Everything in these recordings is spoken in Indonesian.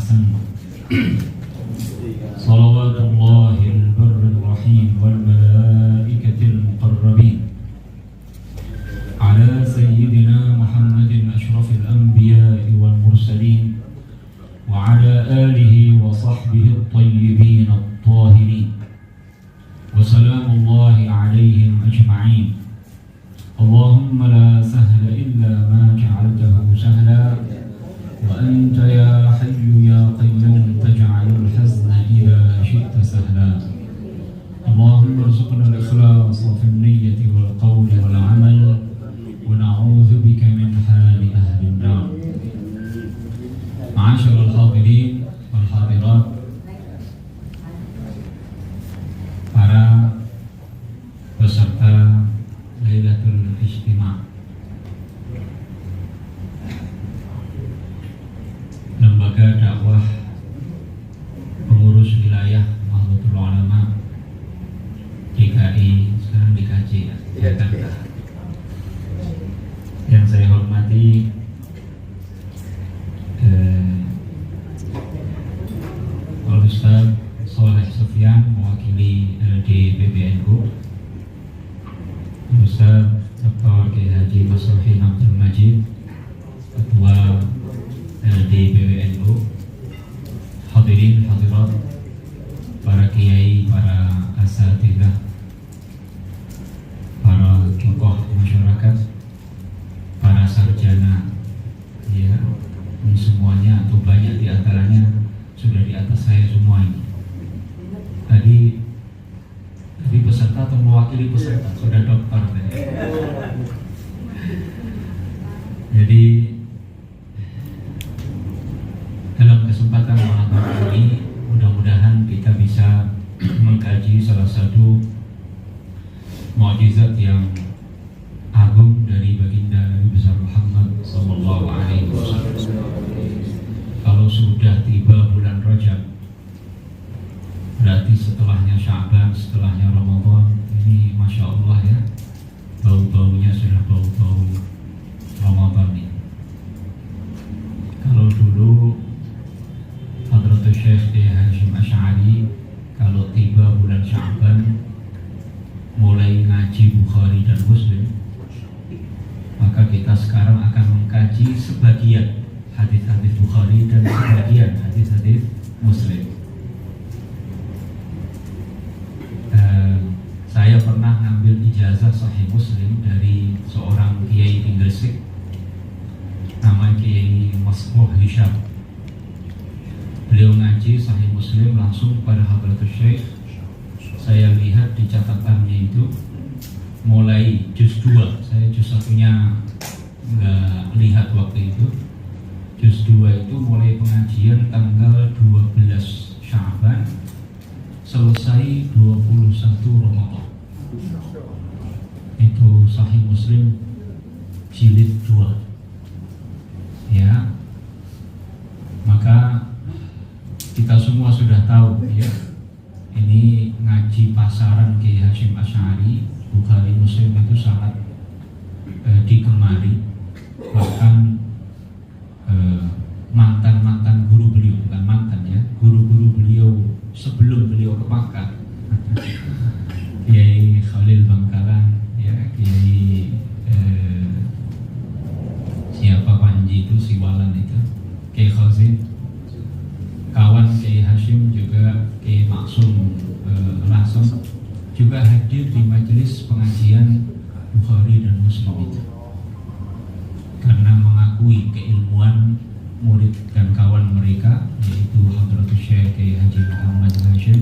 الحسن صلوات الله البر الرحيم والملائكة المقربين على سيدنا محمد أشرف الأنبياء والمرسلين وعلى آله وصحبه الطيبين الطاهرين وسلام الله عليهم أجمعين. اللهم لا سهل إلا ما جعلته سهلا وأنت يا حي يا قيوم تجعل الحزن إذا شئت سهلا. اللهم ارزقنا الإخلاص في النية والقول والعمل ونعوذ بك من حال أهل النار. معاشر الحاضرين والحاضرات, para peserta Lailatul Ijtima', Lembaga Dakwah Pengurus Wilayah Nahdlatul Ulama DKI, sekarang DKJ ya, Jakarta. Yang saya hormati Ustaz Soleh Sufyan, mewakili LD PBNU, Ustaz Dr. Kiai Haji Masruhin Abdul Majid, Ketua LD PBNU, hadirin hadirat, para kiai, para asatidzah, para tokoh masyarakat, para sarjana, ya, semuanya atau banyak di antaranya sudah di atas saya semua ini. Tadi peserta atau mewakili peserta sudah dokter tadi. Jadi dalam kesempatan malam ini mudah-mudahan kita bisa mengkaji salah satu mukjizat yang agung dari baginda Nabi besar Muhammad sallallahu alaihi wasallam. Kalau sudah tiba bulan Rajab, berarti setelahnya Sya'ban, setelahnya Ramadan, ini Masya Allah ya, bau-baunya sudah bau-bau Ramadan nih. Kalau dulu Hadratul Syekh Kiai Hasyim Asy'ari kalau tiba bulan Sya'ban mulai ngaji Bukhari dan Muslim, maka kita sekarang akan mengkaji sebagian hadis-hadis Bukhari dan sebagian hadis-hadis Muslim. Saya pernah ngambil ijazah Sahih Muslim dari seorang kiai di Gresik, namanya Kiai Masruh Hisham. Beliau ngaji Sahih Muslim langsung pada Hadratus Syekh. Saya lihat di catatannya itu mulai juz 2, saya juz 1-nya nggak lihat waktu itu. Juz 2 itu mulai pengajian tanggal 12 Sya'ban, selesai 21 Ramadan. Itu Sahih Muslim jilid 2. Ya. Maka kita semua sudah tahu ya, ini ngaji pasaran Kiai Hasyim Asy'ari, Bukhari Muslim itu sangat digemari. Bahkan mantan-mantan guru beliau, bukan mantan ya, guru-guru beliau sebelum beliau ke Makkah, Kiai Khalil Bangkalan, ya, Kiai siapa Panji itu, Siwalan itu, Kiai Khazin, kawan Kiai Hasyim juga Kiai Maksum Lasem juga hadir di majelis pengajian Bukhari dan Muslim itu, karena mengakui keilmuan murid dan kawan mereka, yaitu Hadratus Syekh Kiai Haji Muhammad Hasyim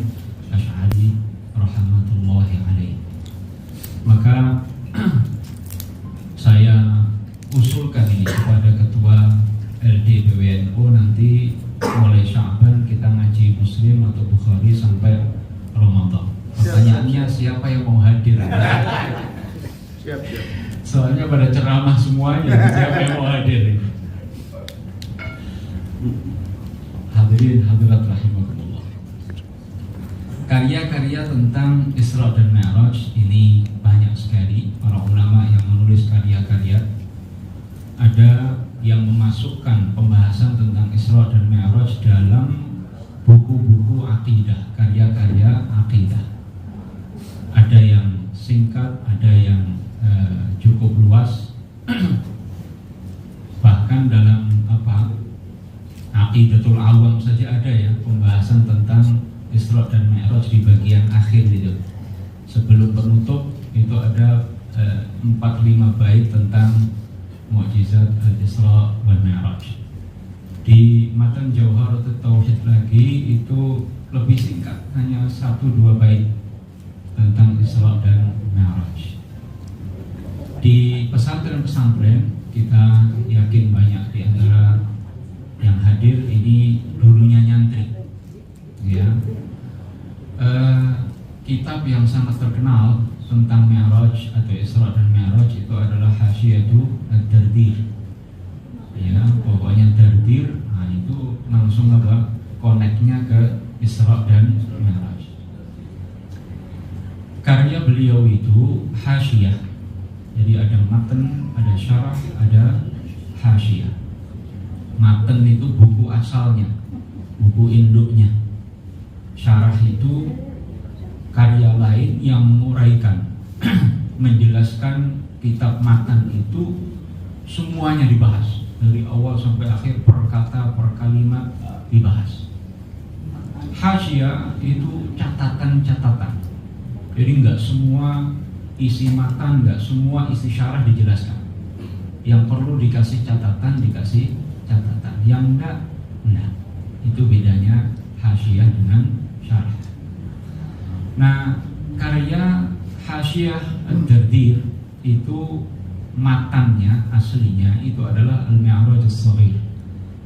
Asy'ari rahmatullahi alaihi. Maka saya usulkan ini kepada Ketua LD PBNU, nanti mulai Sya'ban kita ngaji Muslim atau Bukhari sampai Ramadan. Pertanyaannya siapa yang mau hadir? Siap. Soalnya pada ceramah semuanya, siapa yang mau hadir? Hadirin hadirat rahimakumullah. Karya-karya tentang Isra dan Mi'raj ini banyak sekali para ulama yang menulis karya-karya. ada yang memasukkan pembahasan tentang Isra dan Mi'raj dalam buku-buku akidah, karya-karya akidah. Ada yang singkat, ada yang cukup luas. Bahkan dalam Aqidatul Awam saja ada ya pembahasan tentang Isra dan Mi'raj di bagian akhir itu. Sebelum penutup itu ada 4-5 bait tentang mukjizat Al-Isra wal Mi'raj. Di matan Jauharatul Tauhid lagi itu lebih singkat, hanya 1-2 bait tentang Isra dan Mi'raj. Di pesantren-pesantren kita yakin banyak di antara yang hadir ini dulunya nyantri, ya. Kitab yang sangat terkenal tentang Mi'raj atau Isra dan Mi'raj itu adalah Hasyiyatu Ad-Dardir. Ya, pokoknya Dardir, nah itu langsung koneknya ke Isra dan Mi'raj. Karya beliau itu hasyiyah. Jadi ada matan, ada syarah, ada hasyiyah. Matan itu buku asalnya, buku induknya. Syarah itu karya lain yang menguraikan, menjelaskan kitab matan itu semuanya dibahas dari awal sampai akhir, per kata per kalimat dibahas. Hasyiyah itu catatan-catatan. Jadi nggak semua isi matan, nggak semua isi syarah dijelaskan. Yang perlu dikasih catatan, dikasih catatan. Yang enggak. Itu bedanya hasyiyah dengan syarah. Nah, karya Hasyiyah Ad-Dardir itu matannya aslinya itu adalah Al-Mi'raj As-Shaghir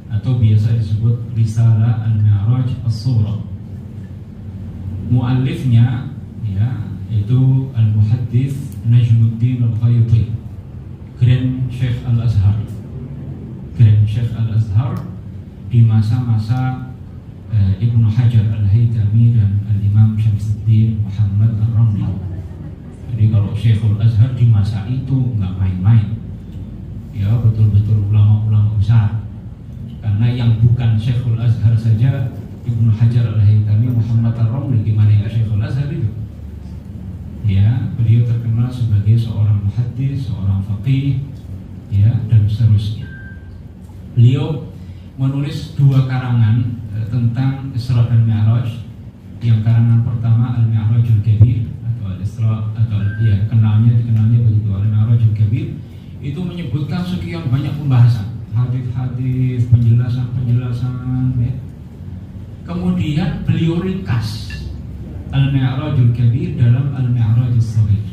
atau biasa disebut Risalah Al-Mi'raj As-Sughra. Muallifnya ya itu Al-Muhaddits Najmuddin Al-Ghaiti, Grand Sheikh Al-Azhar. Grand Sheikh Al-Azhar di masa-masa Ibnu Hajar Al-Haytami dan Al-Imam Syamsuddin Muhammad Ar-Ramli. Jadi kalau Syekhul Azhar di masa itu nggak main-main, ya betul-betul ulama-ulama besar. Karena yang bukan Syekhul Azhar saja Ibnu Hajar Al-Haytami, Muhammad Ar-Ramli, gimana ya Syekhul Azhar itu? Ya, beliau terkenal sebagai seorang muhaddits, seorang faqih, ya dan seterusnya. Beliau menulis 2 karangan tentang Isra dan Mi'raj. Yang karangan pertama Al-Mi'rajul Kabir atau Al-Isra atau dikenalnya begitu, Al-Mi'rajul Kabir. Itu menyebutkan sekian banyak pembahasan, hadis-hadis, penjelasan ya. Kemudian beliau ringkas Al-Mi'rajul Kabir dalam Al-Mi'rajus Shaghir.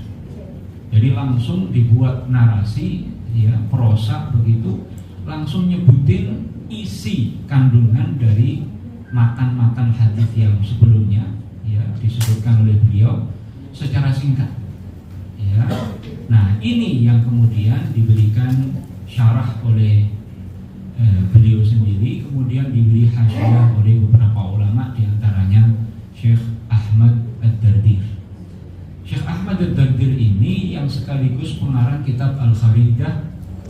Jadi langsung dibuat narasi ya, prosa begitu, langsung nyebutin isi kandungan dari matan-matan hadis yang sebelumnya ya disebutkan oleh beliau secara singkat. Ya. Nah, ini yang kemudian diberikan syarah oleh beliau sendiri, kemudian diberi hasyiyah oleh beberapa ulama, diantaranya Syekh Ahmad Ad-Dardir. Syekh Ahmad Ad-Dardir ini yang sekaligus pengarang kitab Al-Kharidah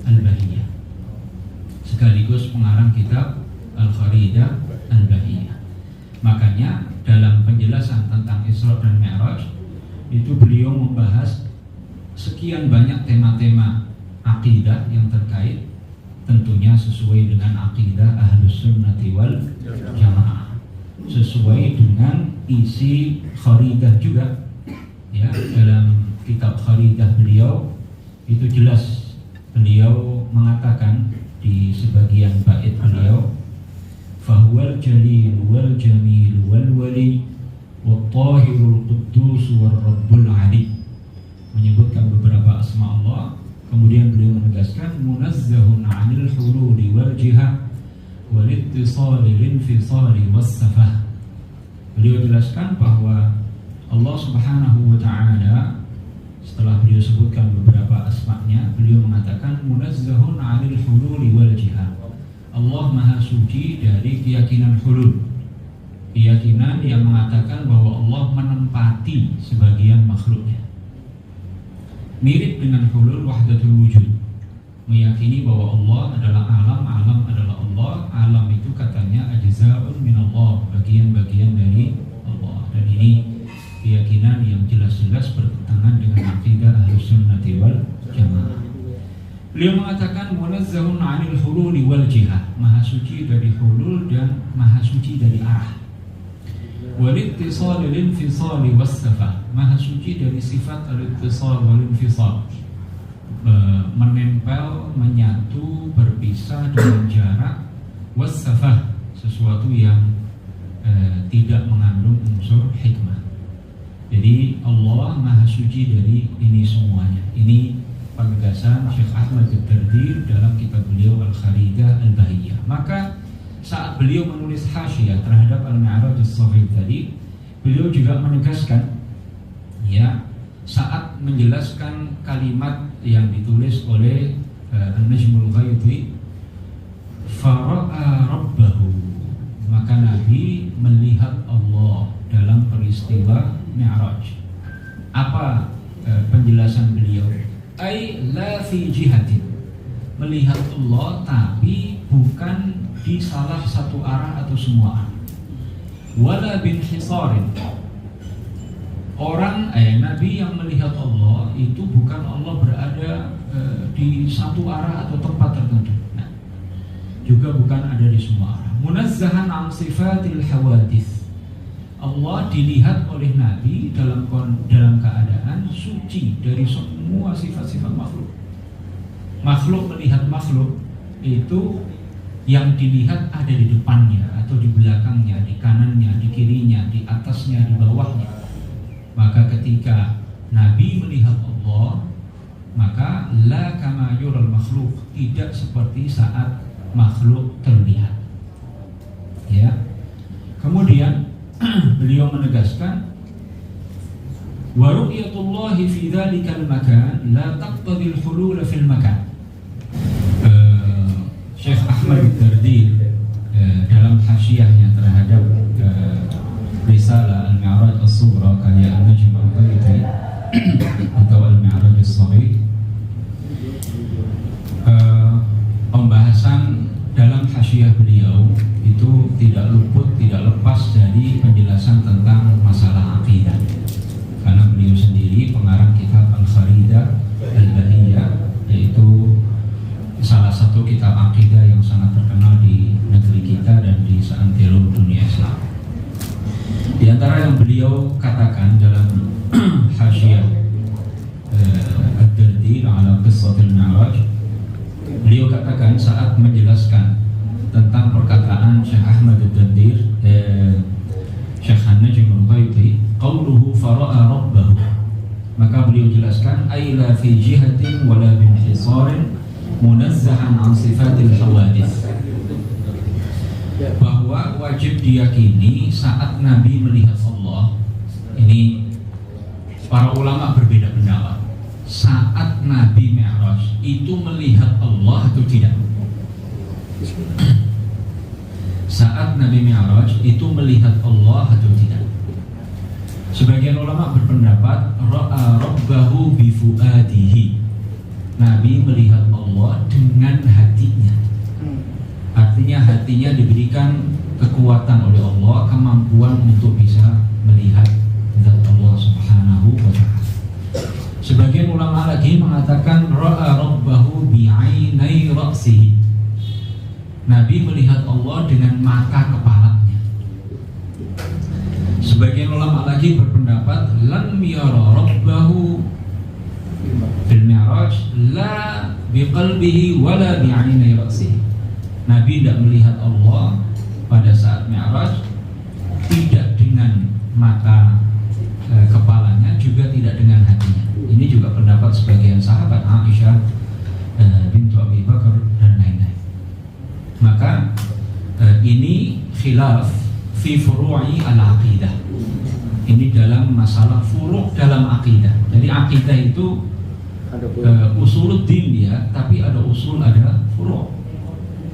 Al-Bahiyah, sekaligus pengarang kitab Al-Kharidah Al-Bahiyah. Makanya dalam penjelasan tentang Isra dan Mi'raj itu beliau membahas sekian banyak tema-tema akidah yang terkait, tentunya sesuai dengan akidah Ahlus Sunnati wal Jamaah, sesuai dengan isi Kharidah juga. Ya, dalam kitab Kharidah beliau itu jelas beliau mengatakan di sebagian bait beliau, fahuwal jalil wal jamil wal wali wat tahirul quddus war rabbul ali, menyebutkan beberapa asma Allah. Kemudian beliau menegaskan munazzahun 'anil hululi wal jihad wal ittisali lil infisali was safah. Beliau jelaskan bahwa Allah Subhanahu wa ta'ala, setelah beliau sebutkan beberapa asma-Nya, beliau mengatakan munazzahun 'anil hululi wal jihad. Allah Maha suci dari keyakinan hulul, keyakinan yang mengatakan bahwa Allah menempati sebagian makhluknya. Mirip dengan hulul wahdatul wujud. meyakini bahwa Allah adalah alam, alam adalah Allah, alam itu katanya ajza'un min Allah, bagian-bagian dari Allah. Dan ini keyakinan yang jelas-jelas bertentangan dengan akidah Ahlussunnati wal Jamaah. Beliau mengatakan munazzahun 'anil hululi wal jihah, maha suci dari hulul dan maha suci dari arah. Wal ittisal lil infisal was-safah, maha suci dari sifat al-ittisal wal infisal, menempel, menyatu, berpisah dengan jarak, was-safah, sesuatu yang tidak mengandung unsur hikmah. Jadi Allah maha suci dari ini semuanya. Ini penegasan Syekh Ahmad Ad-Dardir dalam kitab beliau Al-Kharidah Al-Bahiyah. Maka saat beliau menulis hasyiah terhadap Al-Mi'raj As-Shaghir tadi, beliau juga menegaskan, ya, saat menjelaskan kalimat yang ditulis oleh An-Najmul Ghaiti, fara'a rabbahu, maka Nabi melihat Allah dalam peristiwa Mi'raj. Apa penjelasan beliau? Ai la fi jihatin, melihat Allah tapi bukan di salah satu arah atau semua arah. Wala bin hisarin, Nabi yang melihat Allah itu bukan Allah berada di satu arah atau tempat tertentu, nah, juga bukan ada di semua arah. Munazzahan an sifatil hawadits, Allah dilihat oleh Nabi dalam keadaan suci dari semua sifat-sifat makhluk. Makhluk melihat makhluk itu, yang dilihat ada di depannya atau di belakangnya, di kanannya, di kirinya, di atasnya, di bawahnya. Maka ketika Nabi melihat Allah, maka la kama yural makhluk, tidak seperti saat makhluk terlihat. Ya. Kemudian beliau menegaskan, wa ru'yatullahi fi dzalikal makan la taqtadi al-hulul fil makan. Syekh Ahmad Ad-Dardir dalam hasyiahnya terhadap Risalah Al-Mi'raj As-Sughra karya An-Najm Al-Ghaiti atau Al-Mi'raj As-Shaghir, pembahasan dalam hasyiah beliau itu tidak luput, tidak lepas dari penjelasan tentang masalah akidah. Karena beliau sendiri pengarang kitab Al-Kharidah Al-Bahiyah, yaitu salah satu kitab akidah yang sangat terkenal di negeri kita dan di seantero dunia Islam. Di antara yang beliau katakan dalam hasyiah Ad-Dardir ala Qissatil Mi'raj, beliau katakan saat menjelaskan tentang perkataan Syekh Ahmad Ad-Dardir, Syekh An-Najm Al-Ghaiti, qauluhu fara'a rabbahu, maka beliau jelaskan ay la fi jihatin wala bin hisarin munazzahan an sifatil hawadits, bahwa wajib diyakini saat Nabi melihat Allah. Ini para ulama berbeda pendapat, saat Nabi Mi'raj itu melihat Allah atau tidak. Saat Nabi Mi'raj itu melihat Allah atau tidak. Sebagian ulama berpendapat ra'a rabbahu bi fuadihi, Nabi melihat Allah dengan hatinya. Artinya hatinya diberikan kekuatan oleh Allah, kemampuan untuk bisa melihat zat Allah Subhanahu wa ta'ala. Sebagian ulama lagi mengatakan ra'a rabbahu bi'ainai ra'sihi, Nabi melihat Allah dengan mata kepalanya. Sebagian ulama lagi berpendapat lam yara rabbahu fil mi'raj la biqalbihi wala bi'ainai ra'sihi, Nabi tidak melihat Allah pada saat Mi'raj, tidak dengan mata kepalanya, juga tidak dengan hatinya. Ini juga pendapat sebagian sahabat, Aisyah bintu Abi Bakar dan lain-lain. Maka ini khilaf fi furu'i al-aqidah. Ini dalam masalah furu' dalam akidah. Jadi akidah itu usuluddin dia, tapi ada usul, ada furu'.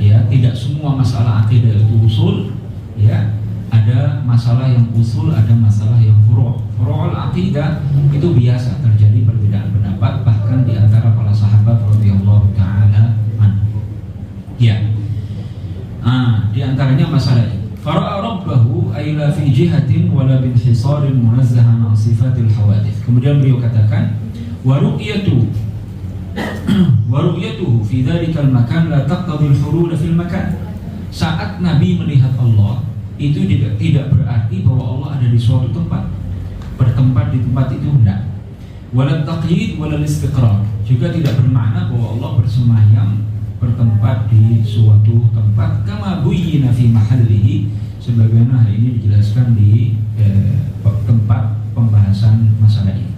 Ya, tidak semua masalah akidah itu usul, ya. Ada masalah yang usul, ada masalah yang furu'. Furu'ul akidah itu biasa terjadi perbedaan pendapat, bahkan di antara para sahabat radhiyallahu taala Ya. Di antaranya masalah ini. Fara'a rabbahu ay la fi jihatin wala bin hisarin munazzahan an sifatil hawadith. Kemudian beliau katakan wa ru'yatuhu fi dzalikal makan la taqtadi al-hulul fil makan. Saat Nabi melihat Allah itu tidak berarti bahwa Allah ada di suatu tempat. Bertempat di tempat itu enggak. Wala taqyid wala istiqrar. Juga tidak bermakna bahwa Allah bersemayam bertempat di suatu tempat kama buyyina fi mahallihi, sebagaimana hal ini dijelaskan di tempat pembahasan masalah ini.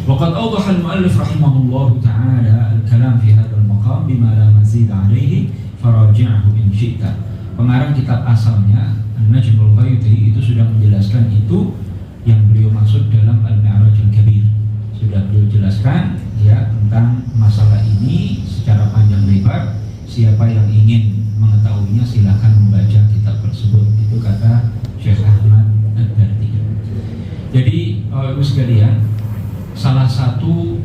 Waqad awdaha al-mu'allif rahimahullahu ta'ala al-kalam fi hadzal maqam bima la mazid alayhi faraji'hu in syi'ta. Pengarang kitab asalnya An-Najmul Ghaiti itu sudah menjelaskan itu yang beliau maksud dalam Al-Mi'raj Al-Kabir. Sudah beliau jelaskan ya tentang masalah ini secara panjang lebar. Siapa yang ingin mengetahuinya silakan membaca kitab tersebut. Itu kata Syekh Ahmad Ad-Darti. Jadi Ibu sekalian, salah satu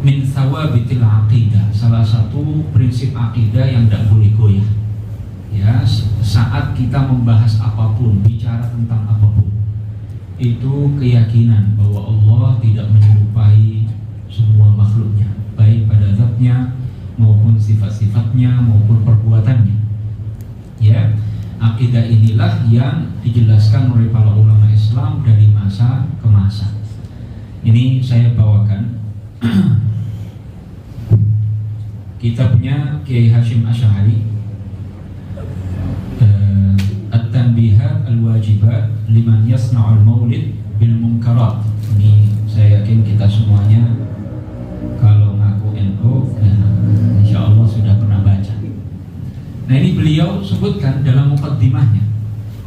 min thawabitil aqidah, salah satu prinsip akidah yang tidak boleh goyah ya saat kita membahas apapun, bicara tentang apapun, itu keyakinan bahwa Allah tidak menyerupai semua makhluknya, baik pada zatnya maupun sifat-sifatnya maupun perbuatannya. Ya, akidah inilah yang dijelaskan oleh para ulama Islam dari masa ke masa. Ini saya bawakan kitabnya Kiai Hashim Asy'ari, At-Tanbihat Al-Wajibat Liman Yasna'ul Maulid Bil Munkarat. Ini saya yakin kita semuanya kalau ngaku NU insya Allah sudah pernah baca. Nah, ini beliau sebutkan dalam muqaddimahnya,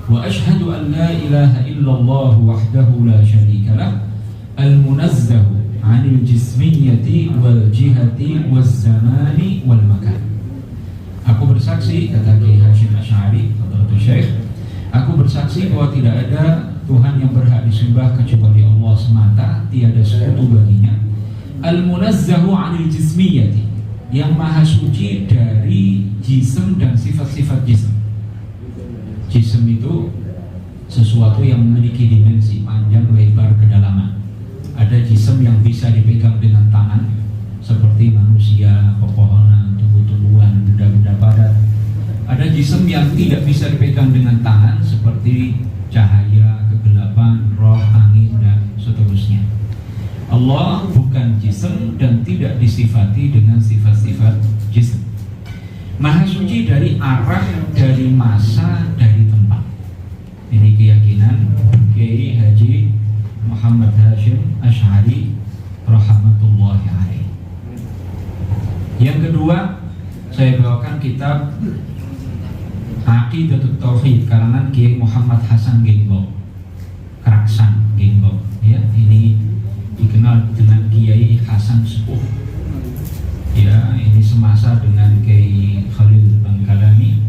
wa asyhadu an la ilaha illallah wahdahu la syarika lah al-munazzahu 'anil jismiyyati wal jihati waz zamani wal makan. Aku bersaksi, kata Kiai Hashim Asy'ari, Fadlatul Syekh, aku bersaksi bahwa tidak ada Tuhan yang berhak disembah kecuali Allah semata, tiada sekutu baginya. Al-munazzahu 'anil jismiyyati, yang maha suci dari jism dan sifat-sifat jism. Jism itu sesuatu yang memiliki dimensi panjang, lebar, kedalaman. Ada jism yang bisa dipegang dengan tangan, seperti manusia, pepohonan, tumbuh-tumbuhan, benda-benda padat. Ada jism yang tidak bisa dipegang dengan tangan, seperti cahaya, kegelapan, roh, angin, dan seterusnya. Allah bukan jism dan tidak disifati dengan sifat-sifat jism. Maha suci dari arah, dari masa, dari tempat. Ini keyakinan Kiai Haji Muhammad Hashim Asy'ari rahmatullahi alaih. Yang kedua, saya bawakan kitab Aqidatut Tauhid karangan Kiai Muhammad Hasan Gengbok, Keraksan Gengbok. Ya, ini dikenal dengan Kiai Hasan Sepuh. Ya, ini semasa dengan Kiai Khalil Bangkalani,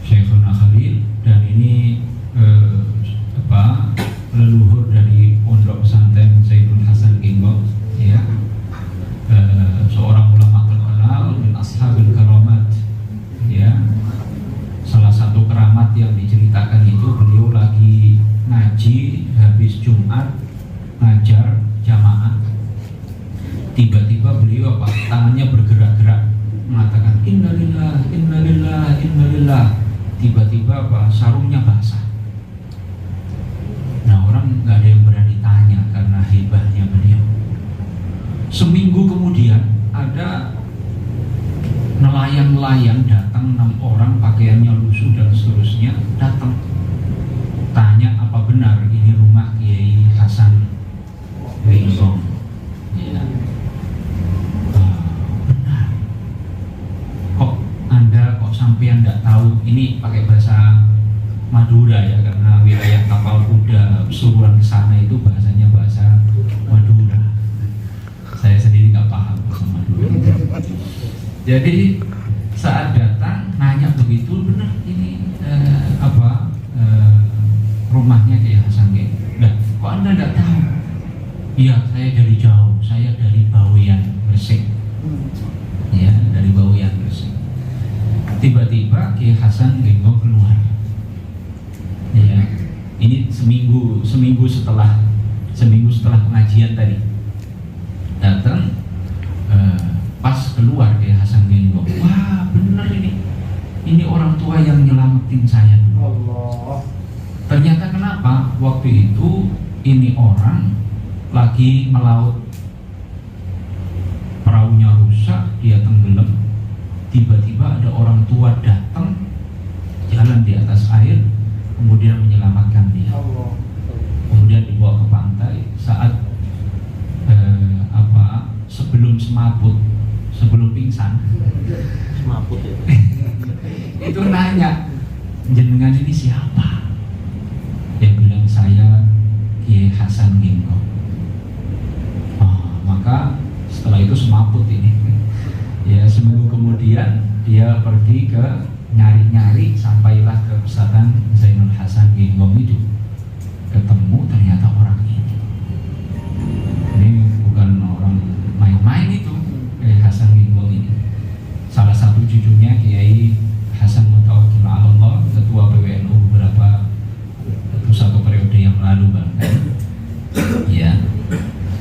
Syekhuna Khalil, dan ini leluhur dari pondok pesantren Zaidul Hasan Gengbok. Ya, seorang ulama terkenal min ashabil karamat. Ya, salah satu keramat yang diceritakan itu beliau lagi ngaji habis Jumat, ngajar jamaah, tiba-tiba beliau tangannya bergerak-gerak mengatakan innalillah innalillah innalillah. Tiba-tiba sarungnya basah. Nah, orang nggak ada yang berani tanya karena hebahnya beliau. Seminggu kemudian ada nelayan-nelayan datang, 6 orang pakaiannya lusuh dan seterusnya datang, tanya apa benar ini rumah Kiai Hasan Gengbok. Ya, benar. Kok Anda sampean tidak tahu? Ini pakai bahasa Madura ya, karena wilayah kapal kuda Suruhan ke sana itu bahasanya bahasa Madura. Saya sendiri nggak paham bahasa Madura. Jadi saat datang nanya begitu, benar ini rumahnya Kiai Hasan Gengbok. Nah, kok Anda tidak tahu? Iya, saya dari jauh, saya dari Bawean Gresik. Ya, dari Bawean Gresik. tiba-tiba Kiai Hasan Genggong keluar. Ya, ini seminggu setelah pengajian tadi datang. Pas keluar Kiai Hasan Genggong, wah bener ini orang tua yang nyelamatin saya dulu. Allah. Ternyata kenapa? Waktu itu ini orang lagi melaut, perahunya rusak, dia tenggelam. Tiba-tiba ada orang tua datang, jalan di atas air, kemudian menyelamatkan dia. Allah. Kemudian dibawa ke pantai. Saat sebelum pingsan, Semaput itu. itu nanya, jenengan ini siapa? Dia bilang, saya Kiai Hasan Genggong. Maka setelah itu semaput ini. Ya, seminggu kemudian dia pergi ke nyari-nyari, sampailah ke pesantren Zainul Hasan Genggong itu. Ketemu ternyata orang ini. Ini bukan orang main-main itu, Kiai Hasan Genggong ini. Salah satu cucunya Kiai Hasan Mutawakkil ala Allah, ketua PWNU beberapa satu periode yang lalu bahkan. Ya.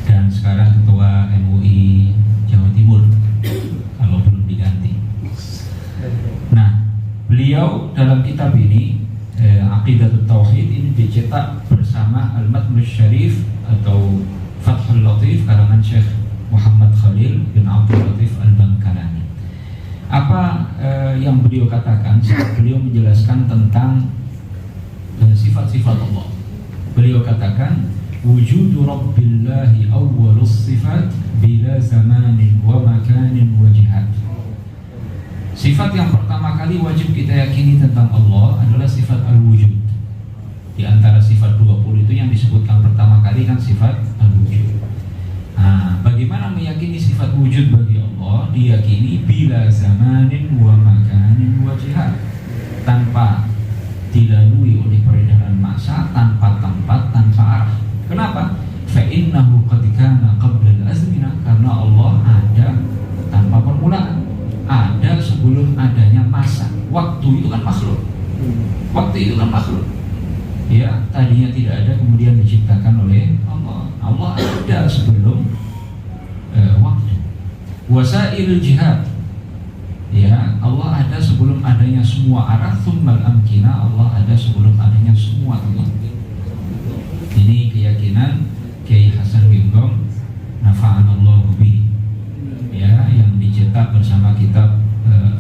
Dan sekarang ketua MUI Jawa Timur kalau belum diganti. Nah, beliau dalam kitab ini Aqidatut Tauhid ini dicetak bersama Al-Matnus Syarif atau Fathul Latif karangan Syekh Muhammad Khalil bin Abdul Latif Al-Bangkalani. Apa yang beliau katakan saat beliau menjelaskan tentang sifat-sifat Allah? Beliau katakan, wujudu rabbillahi awwalus sifat bila zamanin wa makanin wa jihad. Sifat yang pertama kali wajib kita yakini tentang Allah adalah sifat al-wujud. Di antara sifat 20 itu yang disebutkan pertama kali kan sifat al-wujud. Nah, bagaimana meyakini sifat wujud bagi Allah? Diyakini bila zamanin wa makanin wa jihad, tanpa dilalui oleh peredaran massa, tanpa tempat, tanpa arah. Kenapa? Fa'innahu qad kana qabla al-azminah, karena Allah ada tanpa permulaan, ada sebelum adanya masa. Waktu itu kan makhluk. Waktu itu kan makhluk. Ya, tadinya tidak ada kemudian diciptakan oleh Allah. Allah ada sebelum waktu. Wasailul jihad. Ya, Allah ada sebelum adanya semua arah. Tsummal amkina, Allah ada sebelum adanya semua tempat. Ini keyakinan Kiai Hasan Genggong nafa'anallahu bihi. Ya, yang dicetak bersama kitab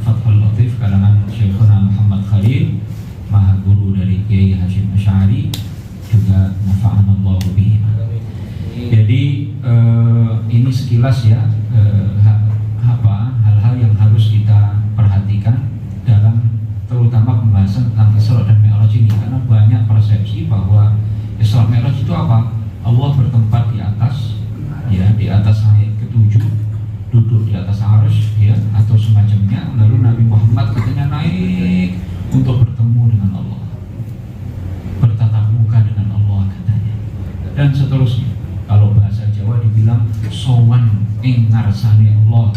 Fathul Latif karangan Syekhuna Muhammad Khalil, maha guru dari Kiai Hasyim Asy'ari, juga nafa'anallahu bihi. Jadi ini sekilas ya hal-hal yang harus kita perhatikan dalam terutama pembahasan tentang Isra dan Mi'raj ini, karena banyak persepsi bahwa Isra Mi'raj itu apa? Allah bertempat di atas, ya, di atas langit ketujuh, duduk di atas arsy, ya, atau semacamnya. Lalu Nabi Muhammad katanya naik untuk bertemu dengan Allah, bertatap muka dengan Allah katanya, dan seterusnya. Kalau bahasa Jawa dibilang sowan ing ngarsane Allah.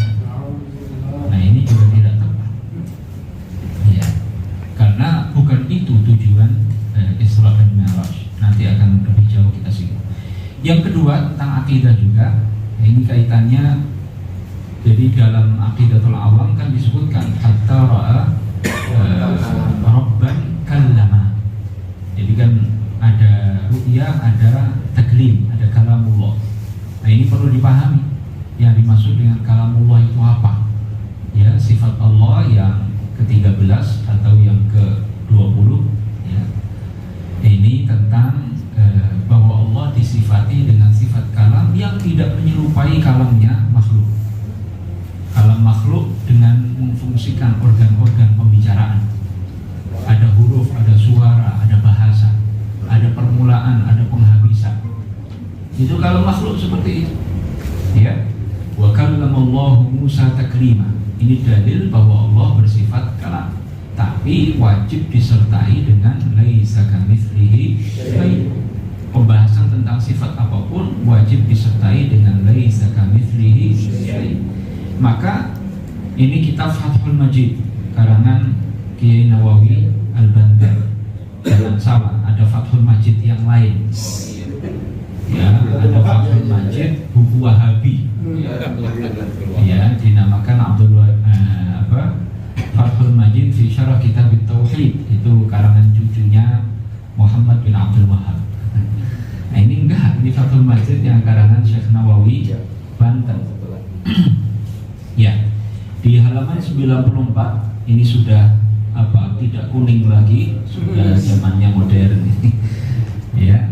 Nah, ini juga tidak tepat, ya, karena bukan itu tujuan Isra dan Mi'raj. Nanti akan lebih jauh kita singgung. Yang kedua tentang akidah juga, ini kaitannya. Jadi dalam Aqidatul Awam kan disebutkan hatta ra'a rabban kallama. Jadi kan ada ru'ya, ada taklim, ada kalamullah. Nah, ini perlu dipahami yang dimaksud dengan kalamullah itu apa. Ya, sifat Allah yang ke-13 atau yang ke-20, ya. Ini tentang bahwa Allah disifati dengan sifat kalam yang tidak menyerupai kalamnya makhluk. Kalam makhluk dengan memfungsikan organ-organ pembicaraan. Ada huruf, ada suara, ada bahasa, ada permulaan, ada penghabisan. Itu kalau makhluk seperti itu. Ya. Wa kallamallahu Musa taklima. Ini dalil bahwa Allah bersifat kalam, tapi wajib disertai dengan laisa kamitslihi syai'. Pembahasan tentang sifat apapun wajib disertai dengan laisa kamitslihi syai'. Maka ini kitab Fathul Majid karangan Kiai Nawawi Al-Banten. Jangan salah, ada Fathul Majid yang lain. Ya, ada Fathul Majid buku Wahabi. Ya, dinamakan Fathul Majid fi Syarah Kitab Tauhid. Itu karangan cucunya Muhammad bin Abdul Wahab. Nah ini enggak, ini Fathul Majid yang karangan Syekh Nawawi Banten. Ya, di halaman 94 ini sudah tidak kuning lagi, sudah zamannya modern. Ya,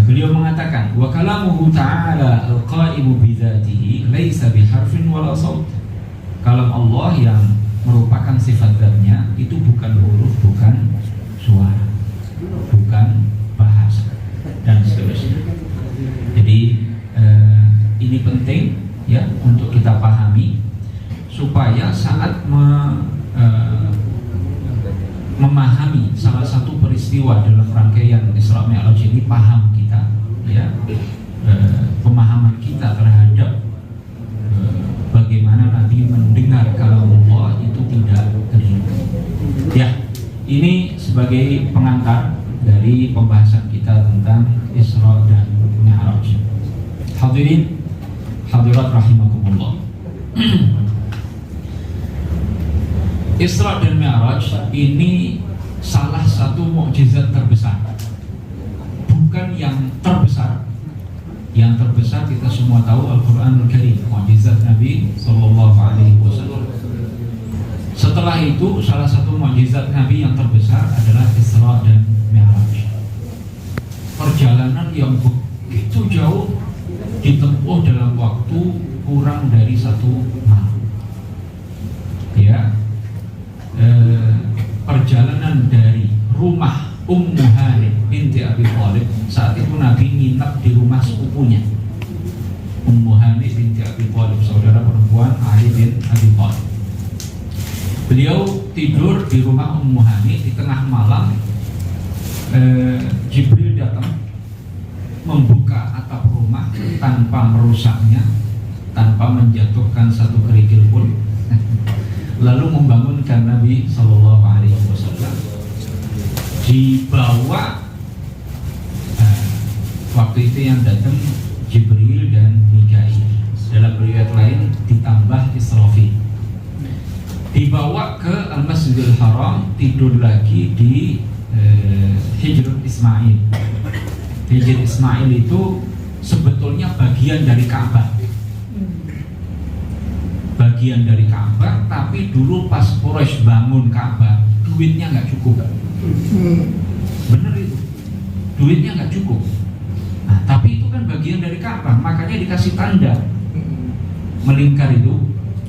beliau mengatakan wa kalamuhu ta'ala al-qa'imu bi dzatihi laisa biharfin wala saut. Kalam Allah yang merupakan sifat zatnya itu bukan huruf, bukan suara, bukan bahasa dan seterusnya. Jadi ini penting ya untuk kita pahami supaya saat memahami salah satu peristiwa dalam rangkaian Isra Mi'raj ini paham kita ya, pemahaman kita terhadap bagaimana Nabi mendengar kalamullah itu tidak keliru. Ya, ini sebagai pengantar dari pembahasan kita tentang Isra dan Mi'raj. Hadirin hadirat rahimakumullah. Isra dan Mi'raj ini salah satu mukjizat terbesar. Bukan yang terbesar. Yang terbesar kita semua tahu Al-Qur'anul Karim, mukjizat Nabi sallallahu alaihi wasallam. Setelah itu salah satu mukjizat Nabi yang terbesar adalah Isra dan Mi'raj. Perjalanan yang begitu jauh ditempuh dalam waktu kurang dari 1 malam. Ya. Perjalanan dari rumah Ummu Hani binti Abi Thalib. Saat itu Nabi nginep di rumah sepupunya Ummu Hani binti Abi Thalib, saudara perempuan Ali bin Abi Thalib. Beliau tidur di rumah Ummu Hani. Di tengah malam Jibril datang membuka atap rumah tanpa merusaknya, tanpa menjatuhkan satu kerikil pun, lalu membangunkan Nabi Sallallahu Alaihi Wasallam. Dibawa waktu itu yang datang Jibril dan Mikail. Dalam riwayat lain ditambah Israfil. Dibawa ke Al-Masjidil Haram, tidur lagi di Hijr Ismail. Hijr Ismail itu sebetulnya bagian dari Ka'bah. Bagian dari Ka'bah, tapi dulu pas Quraisy bangun Ka'bah, duitnya nggak cukup. Bener itu, duitnya nggak cukup. Nah, tapi itu kan bagian dari Ka'bah, makanya dikasih tanda melingkar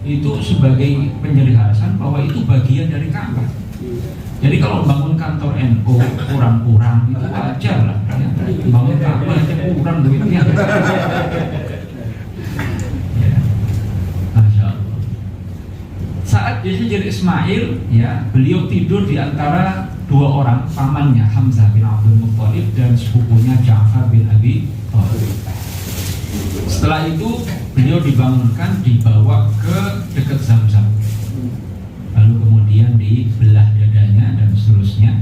itu sebagai penjelasan bahwa itu bagian dari Ka'bah. Jadi kalau bangun kantor NU kurang-kurang itu wajar lah. Ya. Bangun Ka'bah aja kurang duitnya. Saat di Hijr Ismail, ya, beliau tidur di antara 2 orang, pamannya Hamzah bin Abdul Muttalib dan sepupunya Ja'far bin Abi Thalib. Setelah itu beliau dibangunkan, dibawa ke dekat Zamzam, lalu kemudian dibelah dadanya dan seterusnya,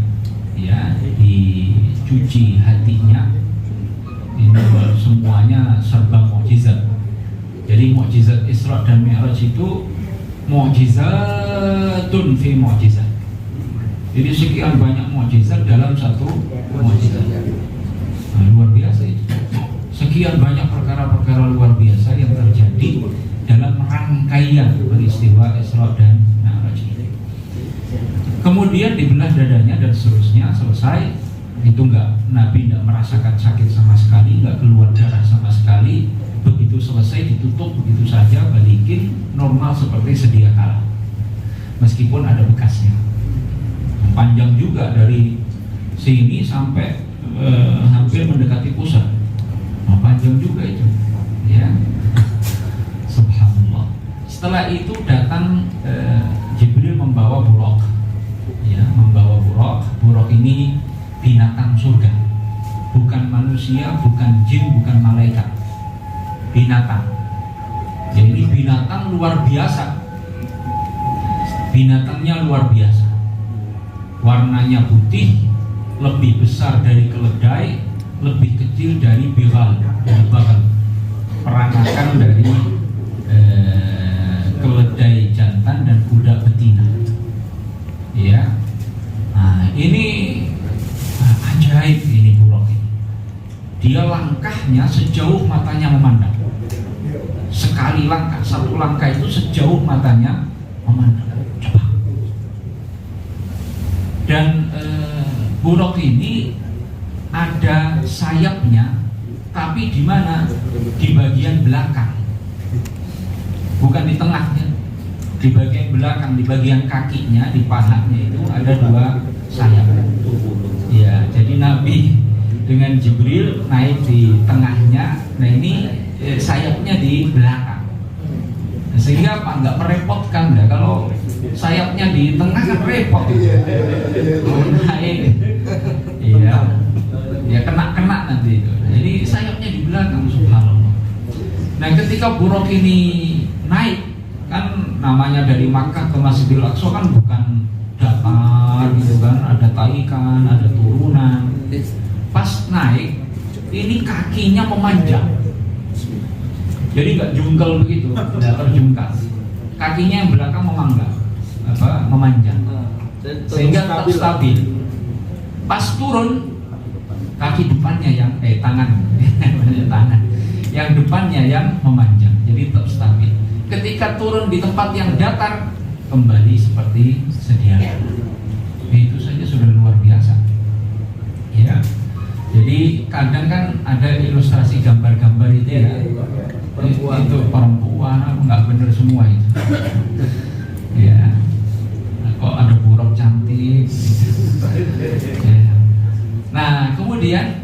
ya, dicuci hatinya. Ini semuanya serba mukjizat. Jadi mukjizat Isra dan Mi'raj itu mukjizatun fi mukjizat. Jadi sekian banyak mukjizat dalam satu mukjizat. Nah, luar biasa itu. Sekian banyak perkara-perkara luar biasa yang terjadi dalam rangkaian peristiwa Isra dan Mi'raj ini. Kemudian dibelah dadanya dan seterusnya, selesai. Itu Nabi enggak merasakan sakit sama sekali, enggak keluar darah sama sekali. Begitu selesai ditutup begitu saja, balikin normal seperti sedia kala. Meskipun ada bekasnya. Panjang juga dari sini sampai hampir mendekati pusat. Nah, panjang juga itu. Ya. Subhanallah. Setelah itu datang Jibril membawa buraq. Ya, membawa buraq. Buraq ini binatang surga. Bukan manusia, bukan jin, bukan malaikat. Binatang. Jadi binatang luar biasa. Binatangnya luar biasa. warnanya putih, lebih besar dari keledai, lebih kecil dari bighal, dari bakal, peranakan dari keledai jantan dan kuda betina. Ya, nah ini ajaib ini buruk ini. Dia langkahnya sejauh matanya memandang. Sekali langkah, satu langkah itu sejauh matanya memandang. Coba. Dan buruk ini ada sayapnya, tapi di mana? Di bagian belakang, bukan di tengahnya. Di bagian belakang, di bagian kakinya, di pahanya itu ada 2 sayap. Ya, jadi Nabi dengan Jibril naik di tengahnya. Nah ini sayapnya di belakang. Sehingga apa? Nggak merepotkan. Nah, kalau sayapnya di tengah kan repot. Naik, iya, ya kena nanti itu. Jadi sayapnya di belakang, subhanallah. Nah ketika buruk ini naik, kan namanya dari Makkah ke Masjidil Aqsa kan bukan datar gitu kan, ada taikan, ada turunan. Pas naik ini kakinya memanjang, jadi nggak jungkel begitu, nggak terjungkal. Kakinya yang belakang memanjang, sehingga tetap stabil. Pas turun, kaki depannya yang tangan yang depannya yang memanjang, jadi tetap stabil. Ketika turun di tempat yang datar, kembali seperti sedia. Itu saja sudah luar biasa. Ya. Jadi kadang kan ada ilustrasi gambar-gambar itu ya. Itu perempuan nggak bener semua itu. Ya. Kok ada buruk cantik. Ya. Nah kemudian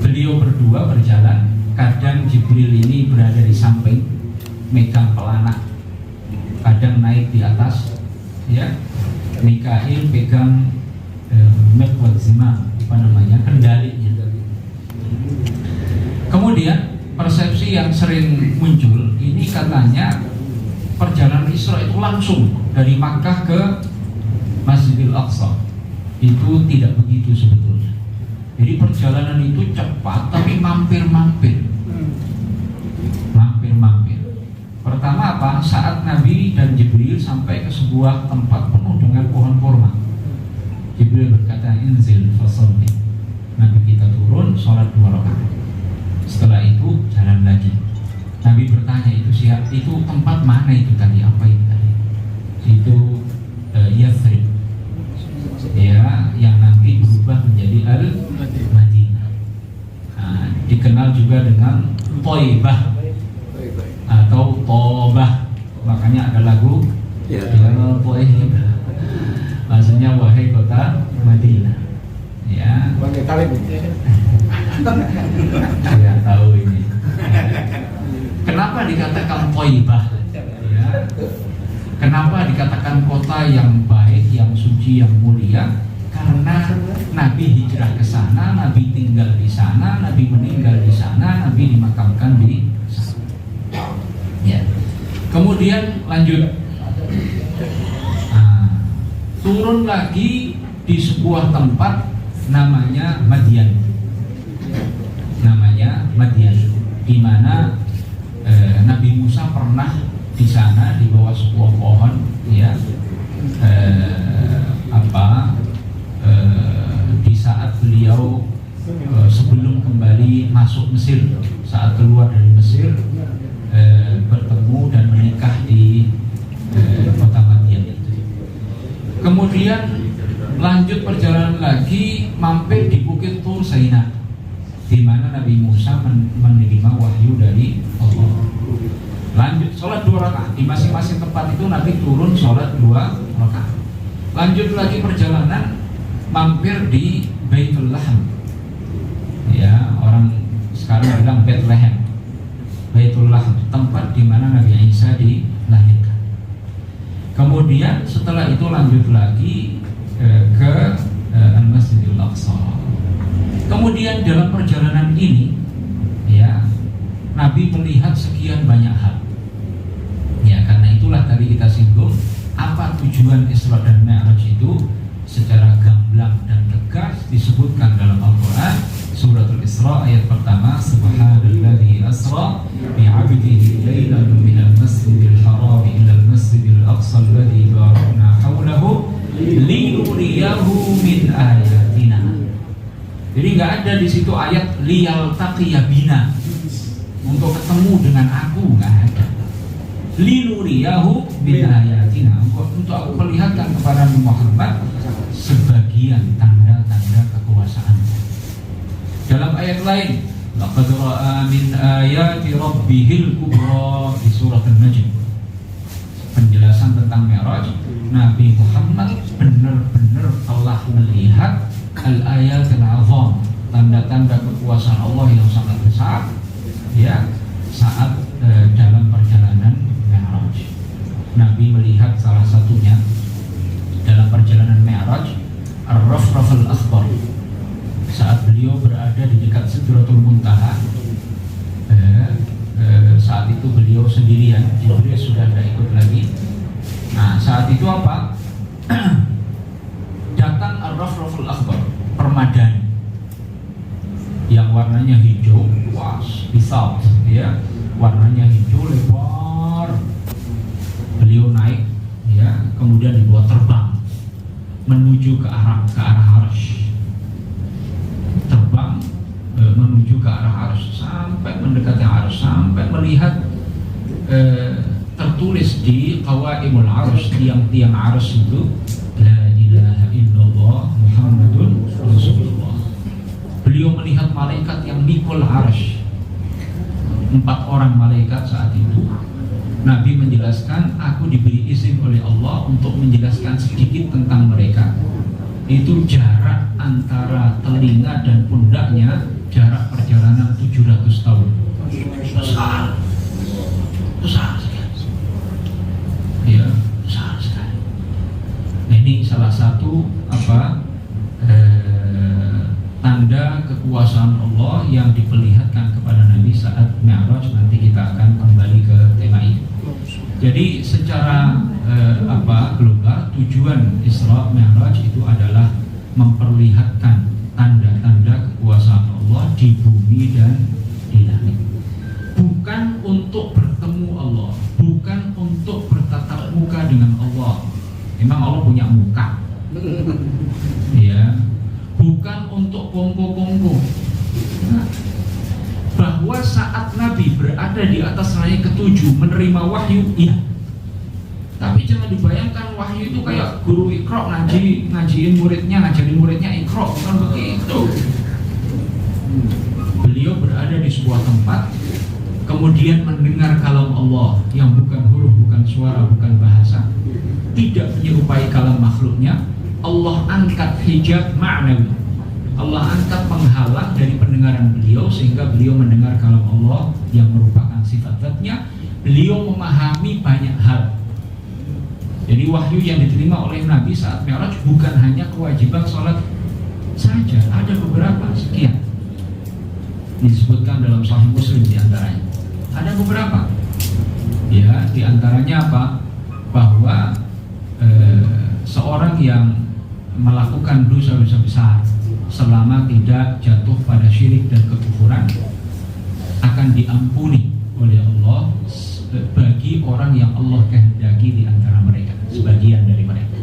beliau berdua berjalan. Kadang Jibril ini berada di samping, megang pelana, kadang naik di atas, ya. Mikail pegang mekwat zimam, kendalinya. Kemudian persepsi yang sering muncul ini katanya perjalanan Isra itu langsung dari Makkah ke Masjidil Aqsa. Itu tidak begitu sebetulnya. Jadi perjalanan itu cepat tapi mampir-mampir. Pertama apa? Saat Nabi dan Jibril sampai ke sebuah tempat penuh dengan pohon kurma, Jibril berkata, "Inzil fasalli." Nabi kita turun, sholat 2 rakaat. Setelah itu jalan lagi. Nabi bertanya, itu tempat mana itu tadi? Apa itu tadi? Itu Yathrib, ya, yang nanti berubah menjadi Al-Madinah. Nah, dikenal juga dengan Thaibah atau Tobah, makanya ada lagu ya Thaibah, maksudnya wahai kota Madinah. Ya, saya tahu ini. Kenapa dikatakan Thaibah? Ya. Kenapa dikatakan kota yang baik, yang suci, yang mulia? Karena Nabi hijrah ke sana, Nabi tinggal di sana, Nabi meninggal di sana, Nabi dimakamkan di sana. Ya. Kemudian lanjut, turun lagi di sebuah tempat namanya Madian, di mana Nabi Musa pernah di sana di bawah sebuah pohon, ya, di saat beliau sebelum kembali masuk Mesir, saat keluar dari Mesir, bertemu dan menikah di kota Madian itu. Kemudian lanjut perjalanan lagi, mampir di Bukit Tur Saina, di mana Nabi Musa menerima wahyu dari Allah. Lanjut sholat 2 rakaat di masing-masing tempat itu. Nabi turun sholat 2 rakaat. Lanjut lagi perjalanan, mampir di Baitul Lahm, ya, orang sekarang bilang Bethlehem. Baitul Lahm, tempat di mana Nabi Isa dilahirkan. Kemudian setelah itu lanjut lagi ke Masjidil Aqsa. Kemudian dalam perjalanan ini, ya, Nabi melihat sekian banyak hal. Ya, karena itulah tadi kita singgung apa tujuan Isra dan Mi'raj itu, secara gamblang dan tegas disebutkan dalam Al-Quran. Suratul Isra ayat pertama, Subhanalladzi asra bi'abdihi laylan minal masjidil haram ilal masjidil aqsa alladzi barakna hawlahu linuriyahu min ayatina. Jadi nggak ada di situ ayat liyal taqiyabina, untuk ketemu dengan aku, nggak ada. Linuriyahu min ayatina, untuk aku perlihatkan kepada Muhammad sebagian tanda-tanda kekuasaan. Dalam ayat lain, laqad ra'a min ayati rabbihil kubra di surat An-Najm. Penjelasan tentang Mi'raj, Nabi Muhammad benar-benar telah melihat al-ayatul azam, tanda-tanda kekuasaan Allah yang sangat besar, ya, saat dalam perjalanan Mi'raj. Nabi melihat salah satunya dalam perjalanan Mi'raj, Ar-Rafraful Akhbar, saat beliau berada di dekat Sidratul Muntaha. Saat itu beliau sendirian, Jibril sudah tidak ikut lagi. Nah, saat itu apa? Datang Ar-Rafraful Akhbar, permadani yang warnanya hijau, luas, besar, ya, warnanya hijau lebar. Beliau naik, ya, kemudian dibawa terbang menuju ke arah Arsy. Terbang menuju ke arah Arsy, sampai mendekati Arsy, sampai melihat tertulis di Qawaimul Arsy, tiang-tiang Arsy itu, La ilaha illallah Muhammadun Rasulullah. Beliau melihat malaikat yang mikul Arsy, 4 orang malaikat saat itu. Nabi menjelaskan, aku diberi izin oleh Allah untuk menjelaskan sedikit tentang mereka. Itu jarak antara telinga dan pundaknya, jarak perjalanan 700 tahun. Besar sekali. Ya, besar sekali. Nah, ini salah satu tanda kekuasaan Allah yang diperlihatkan kepada Nabi saat Mi'raj. Nanti kita akan kembali ke tema ini. Jadi secara global, tujuan Isra Mi'raj itu adalah memperlihatkan tanda-tanda kekuasaan Allah di bumi dan di langit. Bukan untuk bertemu Allah, bukan untuk bertatap muka dengan Allah. Memang Allah punya muka, ya. Bukan untuk kongko-kongko. Nah, bahwa saat Nabi berada di atas langit ke-7 menerima wahyu, iya. Tapi jangan dibayangkan wahyu itu kayak guru Iqra ngajarin muridnya Iqra, bukan begitu. Beliau berada di sebuah tempat, kemudian mendengar kalam Allah yang bukan huruf, bukan suara, bukan bahasa, tidak menyerupai kalam makhluknya. Allah angkat hijab ma'nawi, Allah angkat penghalang dari pendengaran beliau, sehingga beliau mendengar kalam Allah yang merupakan sifat zatnya. Beliau memahami banyak hal. Jadi wahyu yang diterima oleh Nabi saat Mi'raj bukan hanya kewajiban sholat saja, ada beberapa sekian disebutkan dalam Sahih Muslim diantaranya. Ada beberapa, ya, diantaranya apa? Bahwa seorang yang melakukan dosa-dosa besar selama tidak jatuh pada syirik dan kekufuran akan diampuni oleh Allah bagi orang yang Allah kehendaki di antara mereka, sebagian dari mereka.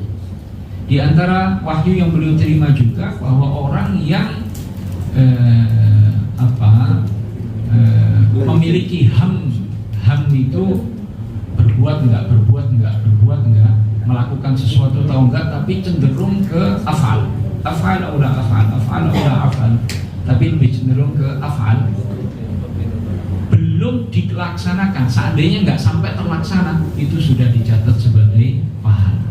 Di antara wahyu yang beliau terima juga bahwa orang yang memiliki ham itu berbuat enggak, melakukan sesuatu atau enggak, tapi cenderung ke afal, tapi lebih cenderung ke afal, belum dilaksanakan. Seandainya enggak sampai terlaksana, itu sudah dicatat sebagai pahala.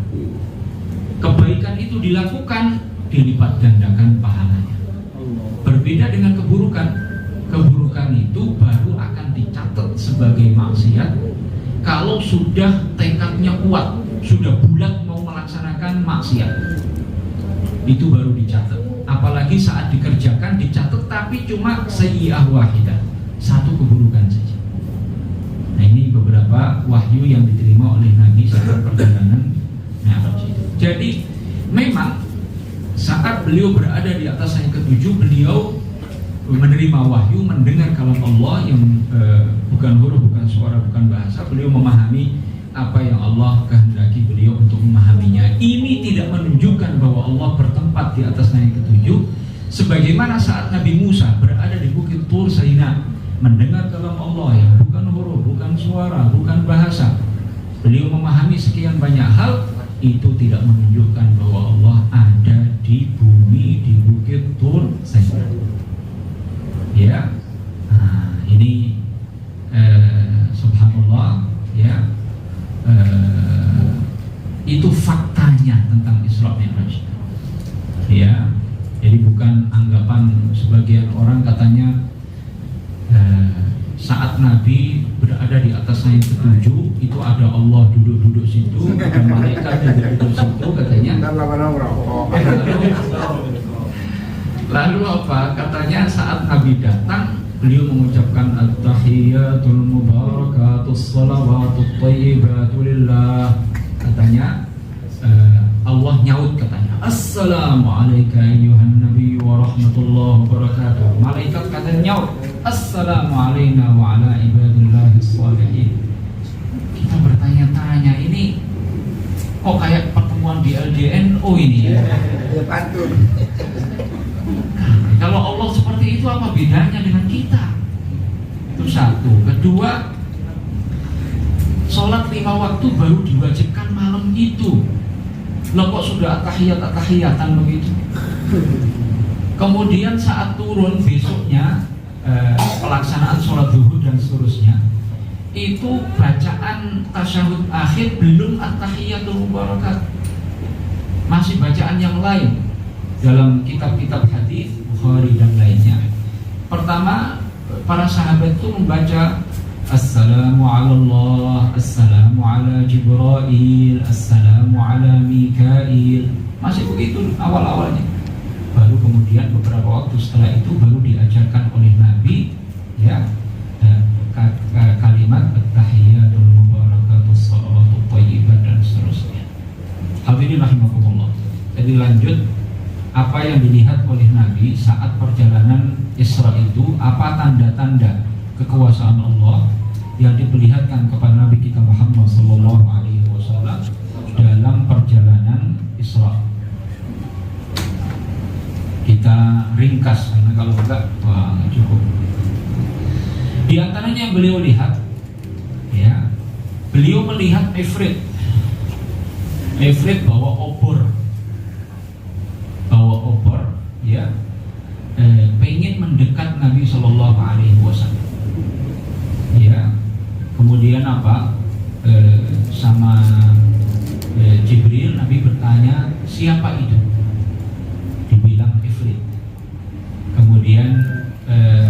Kebaikan itu dilakukan, dilipat gandakan pahalanya. Berbeda dengan keburukan itu baru akan dicatat sebagai maksiat kalau sudah tekadnya kuat, sudah bulat mau melaksanakan maksiat, itu baru dicatat. Apalagi saat dikerjakan dicatat, tapi cuma sayyi'ah wahidah, satu keburukan saja. Nah, ini beberapa wahyu yang diterima oleh Nabi saat perjalanan Mi'raj itu. Jadi memang Saat beliau berada di atas langit ketujuh, beliau menerima wahyu, mendengar kalam Allah yang bukan huruf, bukan suara, bukan bahasa. Beliau memahami apa yang Allah kehendaki beliau untuk memahaminya. Ini tidak menunjukkan bahwa Allah bertempat di atas langit ketujuh, sebagaimana saat Nabi Musa berada di Bukit Tur Saina, mendengar kalam Allah yang bukan huruf, bukan suara, bukan bahasa. Beliau memahami sekian banyak hal. Itu tidak menunjukkan bahwa Allah ada di bumi, di Bukit Tur Saina. Ya, nah, ini subhanallah, ya, itu faktanya tentang Isra Mi'raj. Ya, jadi bukan anggapan sebagian orang katanya saat Nabi berada di atas langit ketujuh itu ada Allah duduk-duduk situ, ada malaikat duduk-duduk situ katanya. Lalu apa? Katanya saat Nabi datang, beliau mengucapkan at-tahiyyatul mubarakatus salawatut thayyibatu lillah. Katanya Allah nyaut katanya, assalamu alayka ayyuhan nabiy wa rahmatullahi wa barakatuh. Malaikat katanya nyaut, assalamu alayna wa ala ibadillahis shalihin. Kita bertanya-tanya, ini kok kayak pertemuan di LDNO ini ya? Kalau Allah seperti itu, apa bedanya dengan kita? Itu satu. Kedua, sholat 5 waktu baru diwajibkan malam itu. Loh kok sudah at-tahiyatan begitu? Kemudian saat turun besoknya, pelaksanaan sholat zuhur dan seterusnya, itu bacaan tasyahud akhir belum at-tahiyatul mubarakat, masih bacaan yang lain dalam kitab-kitab hadis Bukhari dan lainnya. Pertama, para sahabat itu membaca assalamu ala Allah, assalamu ala Jibril, assalamu ala Mikail, masih begitu awal-awalnya. Baru kemudian beberapa waktu setelah itu baru diajarkan oleh Nabi, ya, kalimat at-tahiyyatul mubarakatus salawatut thayyibat dan seterusnya. Hadirin rahimakumullah. Jadi lanjut, apa yang dilihat oleh Nabi saat perjalanan Isra itu, apa tanda-tanda kekuasaan Allah yang diperlihatkan kepada Nabi kita Muhammad SAW dalam perjalanan Isra. Kita ringkas karena kalau enggak, wah, nggak cukup. Di antaranya yang beliau lihat, ya, beliau melihat Ifrit bawa obor, ya, pengen mendekat Nabi SAW. Ya, kemudian apa? Sama Jibril, Nabi bertanya, siapa itu? Dibilang Ifrit. Kemudian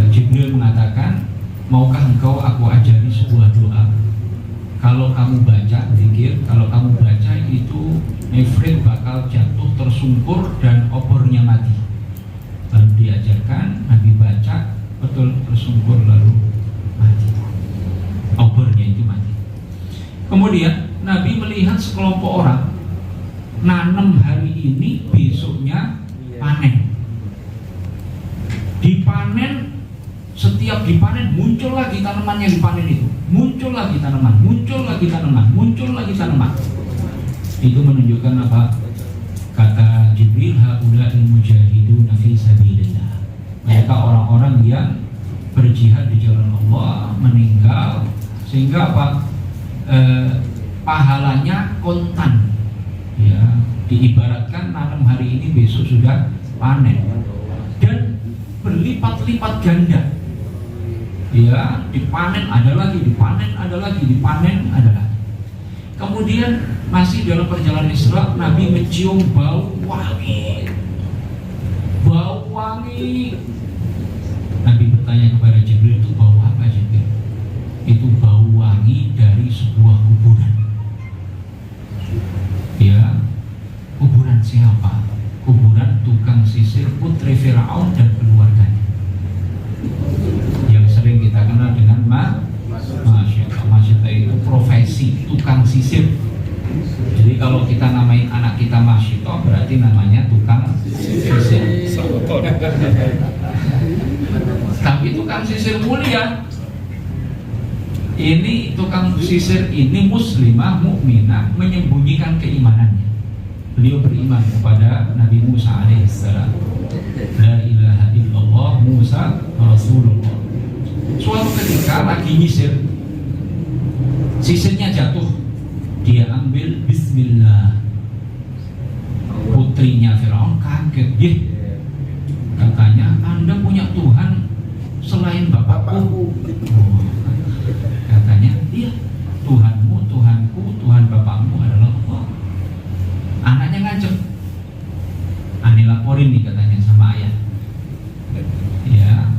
Jibril mengatakan, maukah engkau aku ajari sebuah doa? Kalau kamu baca zikir, kalau kamu baca itu, Ifrit bakal jatuh tersungkur dan obornya mati. Lalu diajarkan, Nabi baca, betul tersungkur lalu mati, obornya itu mati. Kemudian Nabi melihat sekelompok orang nanam hari ini, besoknya panen. Dipanen, setiap dipanen muncul lagi tanaman yang dipanen itu, muncul lagi tanaman, muncul lagi tanaman, muncul lagi tanaman. Itu menunjukkan apa? Kata Jibril, haula'il mujahiduna fi sabilillah. Mereka orang-orang yang berjihad di jalan Allah, meninggal, sehingga apa? Pahalanya kontan. Ya, diibaratkan nanam hari ini, besok sudah panen. Dan berlipat-lipat ganda. Ya, dipanen ada lagi, dipanen ada lagi, dipanen ada lagi. Kemudian masih dalam perjalanan Isra, Nabi mencium bau wangi. Nabi bertanya kepada Jibril, itu bau apa Jibril? Itu bau wangi dari sebuah kuburan. Ya, kuburan siapa? Kuburan tukang sisir putri Firaun dan keluarganya, yang sering kita kenal dengan Masyita itu profesi tukang sisir. Jadi kalau kita namain anak kita Masyita, berarti namanya tukang Tapi tukang sisir mulia. Ini tukang sisir ini muslimah mukminah menyembunyikan keimanannya. Beliau beriman kepada Nabi Musa alaihissalam. La ilaha illallah Musa Rasulullah. Suatu ketika lagi nyisir, sisirnya jatuh, dia ambil bismillah. Putrinya Firaun kaget, katanya Anda punya Tuhan selain bapakku. Katanya, iya, Tuhanmu, Tuhanku, Tuhan bapakmu adalah Allah. Anaknya ngancem, Ani laporin nih katanya sama ayah. Ya,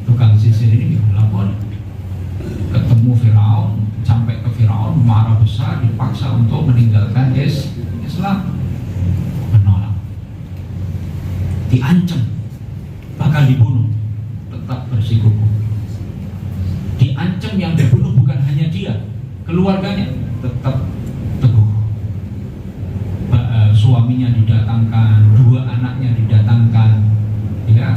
tukang sisir ini laporin. Ketemu Firaun, sampai ke Firaun, marah besar, dipaksa untuk meninggalkan Islam. Menolak, diancam, bakal dibunuh, tetap bersikukuh. Diancam, yang dibunuh bukan hanya dia, keluarganya tetap teguh. Suaminya didatangkan, 2 anaknya didatangkan, ya,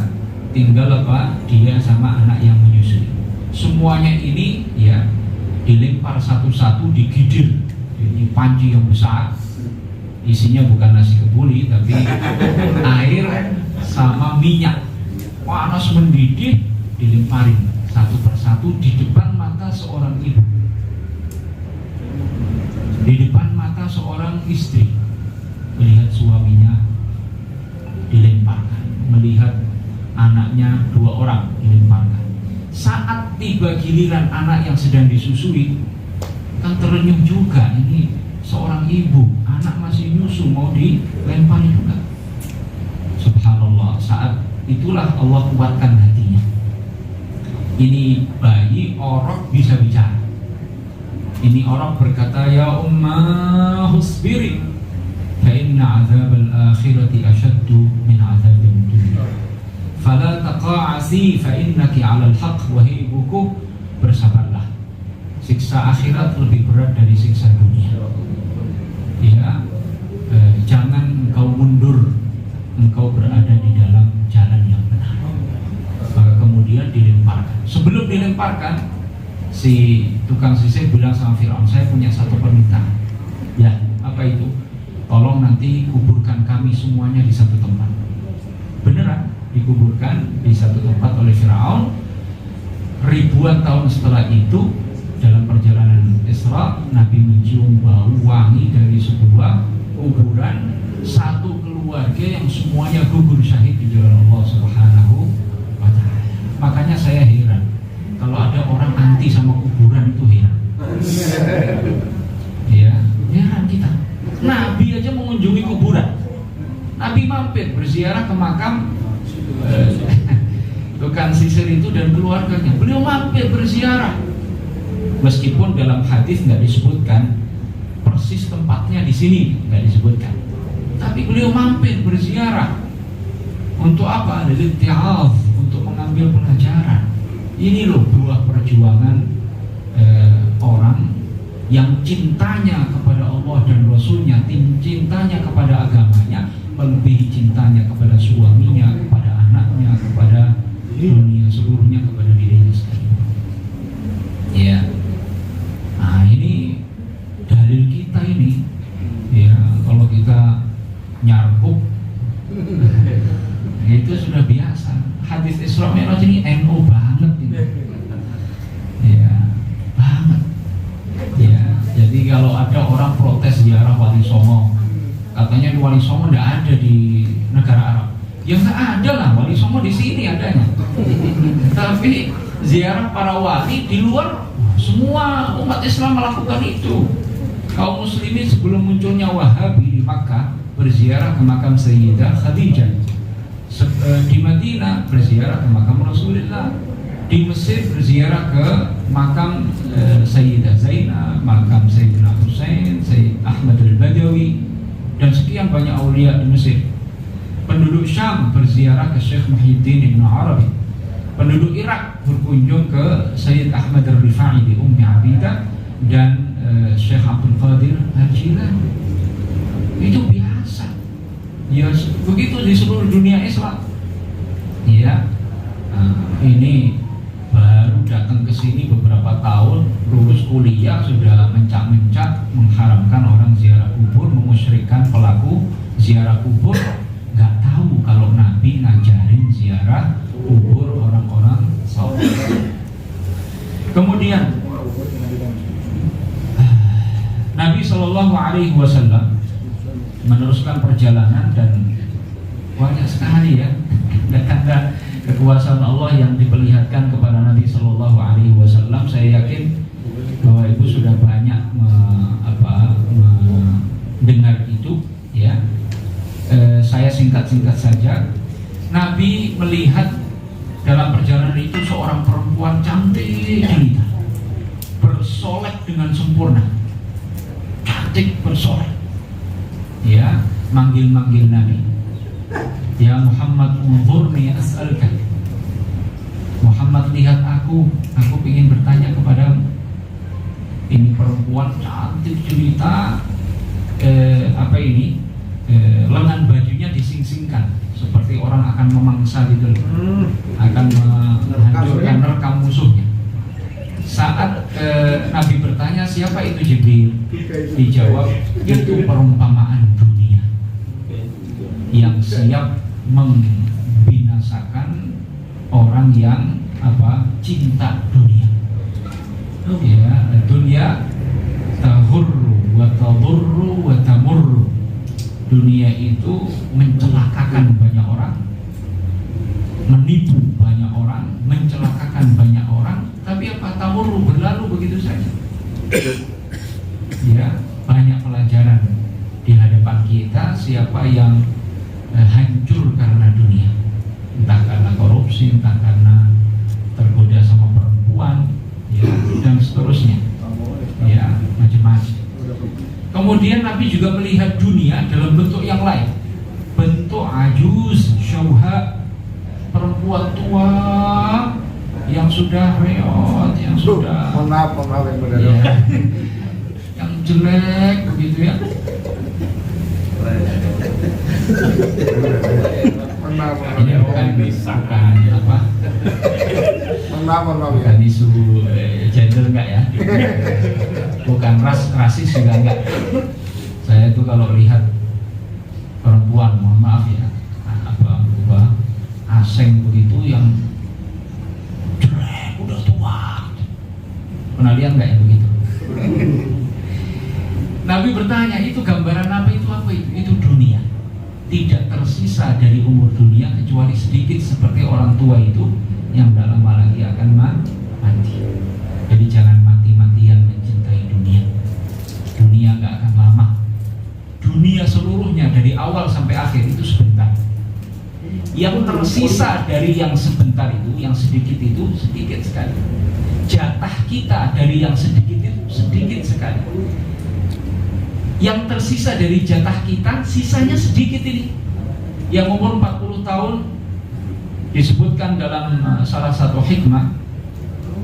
tinggal apa? Dia sama anak yang menyusui. Semuanya ini ya dilempar satu-satu, digidir. Ini panci yang besar, isinya bukan nasi kebuli tapi air sama minyak, panas mendidih, dilemparin satu persatu di depan mata seorang ibu, di depan mata seorang istri, melihat suaminya dilemparkan, melihat anaknya 2 orang dilemparkan. Saat tiba giliran anak yang sedang disusui, kan terenyuh juga, ini seorang ibu, anak masih nyusu mau dilempar juga. Subhanallah, saat itulah Allah kuatkan hatinya. Ini bayi orok bisa bicara. Ini orok berkata, ya ummah husbiri fa inna azabal akhirati ashaddu min azabil dunya fala taqa'asi fa innaki 'alal haqq. Wahai ibuku, bersabarlah, siksa akhirat lebih berat dari siksa dunia. Ya, jangan engkau mundur, engkau berada di dalam jalan yang benar. Maka kemudian dilemparkan. Sebelum dilemparkan, si tukang sisir bilang sama Firaun, saya punya satu permintaan. Ya, apa itu? Tolong nanti kuburkan kami semuanya di satu tempat. Beneran dikuburkan di satu tempat oleh Firaun. Ribuan tahun setelah itu, dalam perjalanan Isra, Nabi mencium bau wangi dari sebuah kuburan, satu keluarga yang semuanya gugur syahid di jalan Allah Subhanahu wa ta'ala. Makanya saya heran kalau ada orang anti sama kuburan, itu heran. Ya, heran kita. Nabi aja mengunjungi kuburan. Nabi mampir berziarah ke makam tukang sisir itu dan keluarganya. Beliau mampir berziarah. Meskipun dalam hadis nggak disebutkan persis tempatnya di sini, nggak disebutkan. Tapi beliau mampir berziarah. Untuk apa? Lil'ti'adh, untuk mengambil pelajaran. Ini loh buah perjuangan orang yang cintanya kepada Allah dan Rasulnya, cintanya kepada agamanya, melebihi cintanya kepada suaminya, kepada anaknya, kepada dunia seluruhnya, kepada dirinya sendiri. Ya, nah ini dalil kita ini. Ya, kalau kita nyarpuk itu sudah biasa. Hadis Isra Mi'raj ini NU banget ini. Ya, banget. Ya, jadi kalau ada orang protes ziarah Wali Songo, katanya di Wali Songo tidak ada di negara Arab. Ya nggak ada lah, Wali Songo di sini adanya. Tapi ziarah para wali di luar, semua umat Islam melakukan itu. Kaum muslimin sebelum munculnya Wahabi di Makkah berziarah ke makam Sayyidah Khadijah. Di Madinah berziarah ke makam Rasulullah. Di Mesir berziarah ke makam Sayyidah Zainab, makam Sayyidina Husain, Sayyid Ahmad al-Badawi, dan sekian banyak aulia di Mesir. Penduduk Syam berziarah ke Syekh Muhyiddin Ibn Arabi. Penduduk Irak berkunjung ke Sayyid Ahmad al-Rifai di Ummi Abidah dan Syekh Abdul Qadir al-Jilani. Itu biasa. Ya, begitu di seluruh dunia Islam. Ya, ini baru datang ke sini beberapa tahun, lulus kuliah sudah mencak-mencak mengharamkan orang ziarah kubur, memusyrikan pelaku ziarah kubur. Nggak tahu kalau Nabi ngajarin ziarah kubur orang-orang saleh. Kemudian Nabi Shallallahu Alaihi Wasallam meneruskan perjalanan dan banyak sekali ya tanda kekuasaan Allah yang diperlihatkan kepada Nabi Shallallahu Alaihi Wasallam. Saya yakin bahwa ibu sudah banyak mendengar itu ya. Saya singkat-singkat saja. Nabi melihat dalam perjalanan itu seorang perempuan cantik jelita, bersolek dengan sempurna, cantik bersolek. Ya, manggil-manggil Nabi. Ya Muhammad, unzurni as'alka. Muhammad, lihat aku ingin bertanya kepadamu. Ini perempuan cantik jelita, lengan bajunya dising-singkan seperti orang akan memangsa gitu loh, akan menghancurkan rekam musuhnya. Saat Nabi bertanya siapa itu Jibril, dijawab itu perumpamaan dunia yang siap membinasakan orang yang cinta dunia. Ya, dunia tahurru wa tadurru wa tamurru. Dunia itu mencelakakan banyak orang, menipu banyak orang, mencelakakan banyak orang, tapi tamurru, berlalu begitu saja. Ya, banyak pelajaran di hadapan kita. Siapa yang hancur karena dunia, entah karena korupsi, entah karena tergoda sama perempuan, ya, dan seterusnya, ya, macam-macam. Kemudian Nabi juga melihat dunia dalam bentuk yang lain, bentuk ajuz, syauha, perempuan tua yang sudah reot, yang sudah maaf ya, yang jelek begitu ya. Ini bukan isu gender enggak ya, bukan rasis juga enggak. Saya itu kalau lihat perempuan, mohon maaf ya, aseng begitu yang jelek, udah tua. Pernah lihat enggak yang begitu? Nabi bertanya, itu gambaran apa itu? Apa itu? Itu dunia. Tidak tersisa dari umur dunia kecuali sedikit, seperti orang tua itu yang tak lama lagi akan mati. Jadi jangan mati-matian mencintai dunia. Dunia nggak akan lama. Dunia seluruhnya dari awal sampai akhir itu sebentar. Yang tersisa dari yang sebentar itu, yang sedikit itu, sedikit sekali. Jatah kita dari yang sedikit itu sedikit sekali. Yang tersisa dari jatah kita, sisanya sedikit ini. Yang umur 40 tahun disebutkan dalam salah satu hikmah,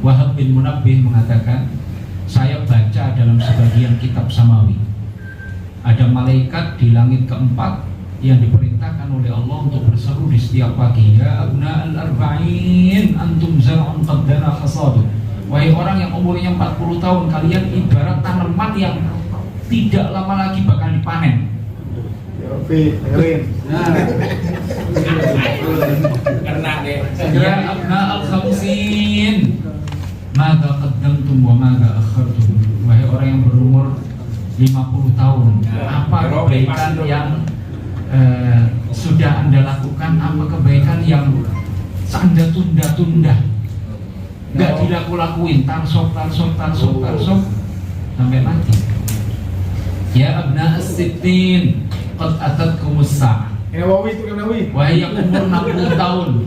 Wahab bin Munabbih mengatakan, saya baca dalam sebagian kitab samawi, ada malaikat di langit keempat yang diperintahkan oleh Allah untuk berseru di setiap pagi, ya abna al-arba'in antum zar'un qad dana hasadu. Wahai orang yang umurnya 40 tahun, kalian ibarat tanaman yang tidak lama lagi bakal dipanen. Ya abna al-khamsin maka qaddamtum wa maka akhartum. Wahai orang yang berumur 50 tahun, apa kebaikan yang sudah Anda lakukan, apa kebaikan yang Anda tunda-tunda, nggak dilaku-lakuin, tarsok sampai mati. Ya abna as-sittin qad atatkumus sa'ah. Wahai yang umur 60 tahun,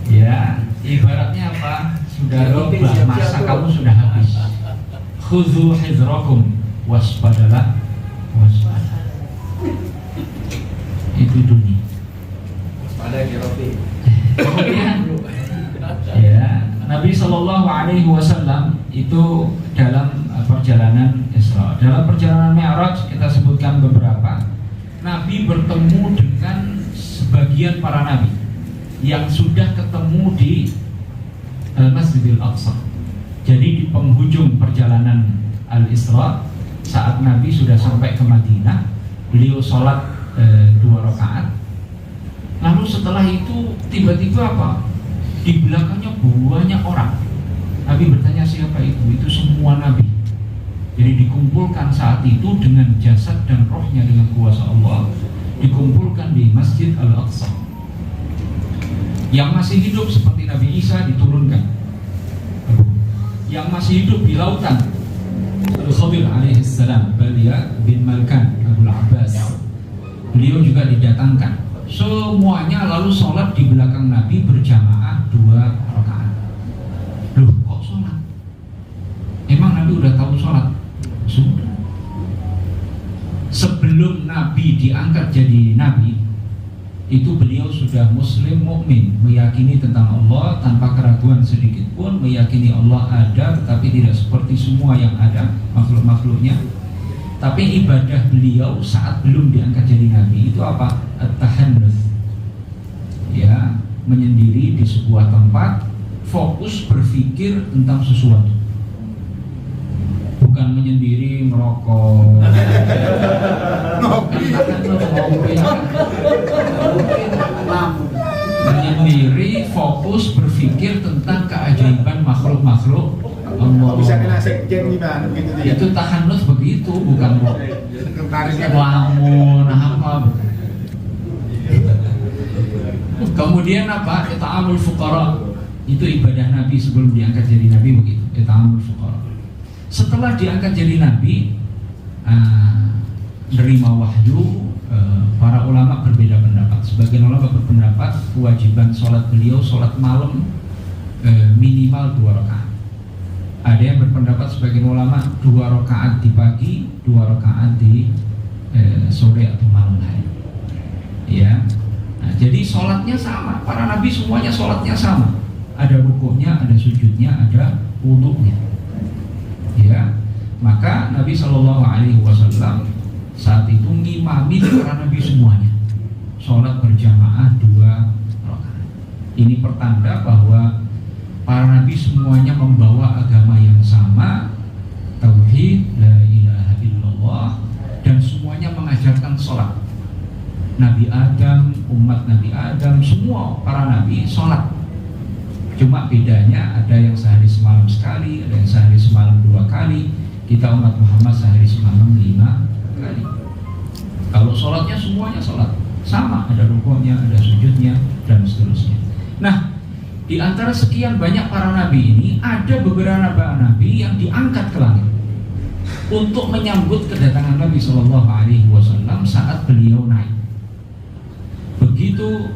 ya ibaratnya apa? Sudah tiba, masa kamu sudah habis. Khudhu hizrakum, waspadalah, waspada. Itu dunia. Kemudian ya, Nabi Shallallahu Alaihi Wasallam itu dalam perjalanan Isra, dalam perjalanan Mi'raj kita sebutkan beberapa. Nabi bertemu dengan sebagian para nabi. yang sudah ketemu di Masjidil Aqsa. Jadi di penghujung perjalanan Al-Isra, saat Nabi sudah sampai ke Madinah, beliau sholat 2 rakaat. Lalu setelah itu tiba-tiba apa? Di belakangnya banyak orang. Nabi bertanya siapa itu? Itu semua Nabi. Jadi dikumpulkan saat itu dengan jasad dan rohnya dengan kuasa Allah, dikumpulkan di Masjid Al-Aqsa. Yang masih hidup seperti Nabi Isa diturunkan. Yang masih hidup di lautan, Al-Khadir alaihissalam, Balia bin Malkan, Abul Abbas, beliau juga didatangkan. Semuanya lalu sholat di belakang Nabi berjamaah 2 rakaat. Loh, kok sholat? Emang Nabi udah tahu sholat? Sudah. Sebelum Nabi diangkat jadi Nabi, itu beliau sudah Muslim mukmin, meyakini tentang Allah tanpa keraguan sedikit pun, meyakini Allah ada tetapi tidak seperti semua yang ada makhluk-makhluknya. Tapi ibadah beliau saat belum diangkat jadi Nabi itu apa? At-tahannus, ya, menyendiri di sebuah tempat, fokus berpikir tentang sesuatu, bukan menyendiri merokok, menyendiri fokus berpikir tentang keajaiban makhluk-makhluk Allah. Bisa kena sekjen gimana begitu dia? Itu tahanus begitu, bukan ngelamun apa. Kemudian apa? Ita'amul fuqara. Itu ibadah Nabi sebelum diangkat jadi Nabi begitu. Ita'amul fuqara. Setelah diangkat jadi Nabi, nerima wahyu, para ulama berbeda pendapat. Sebagian ulama berpendapat kewajiban sholat beliau sholat malam minimal 2 rakaat. Ada yang berpendapat sebagian ulama 2 rakaat di pagi, 2 rakaat di sore atau malam hari. Ya, nah, jadi sholatnya sama. Para nabi semuanya sholatnya sama. Ada rukuknya, ada sujudnya, ada wudhunya. Ya, maka Nabi Shallallahu Alaihi Wasallam saat itu ngimami para nabi semuanya sholat berjamaah 2 rakaat. Ini pertanda bahwa para nabi semuanya membawa agama yang sama, tauhid, la ilaha illallah, dan semuanya mengajarkan sholat. Nabi Adam, umat Nabi Adam, semua para nabi sholat. Cuma bedanya ada yang sehari semalam sekali, ada yang sehari semalam 2 kali. Kita umat Muhammad sehari semalam 5 kali. Kalau sholatnya semuanya sholat sama, ada rukuknya, ada sujudnya, dan seterusnya. Nah, di antara sekian banyak para nabi ini, ada beberapa nabi yang diangkat ke langit untuk menyambut kedatangan Nabi Shallallahu Alaihi Wasallam saat beliau naik. Begitu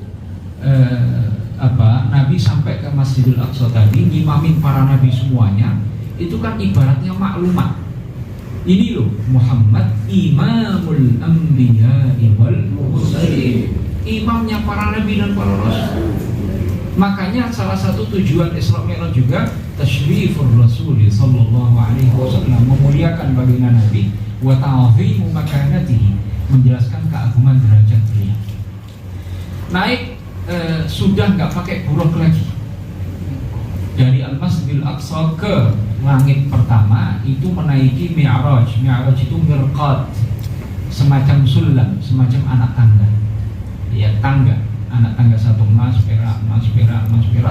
Nabi sampai ke Masjidil Aqsa tadi, ngimamin para nabi semuanya, itu kan ibaratnya maklumat. Ini loh, Muhammad imamul anbiya wal mursalin, imamnya para nabi dan para rasul. Makanya salah satu tujuan Isra Mi'raj juga tasyrifur Rasul sallallahu alaihi wasallam, memuliakan baginda Nabi, wa ta'zimu makanatihi, menjelaskan keagungan derajat beliau. Naik sudah nggak pakai buruk lagi. Dari Al-Masjidil Aqsa ke langit pertama itu menaiki Mi'raj. Mi'raj itu mirqat, semacam sulam, semacam anak tangga. Ya, tangga. Anak tangga satu emas, perak,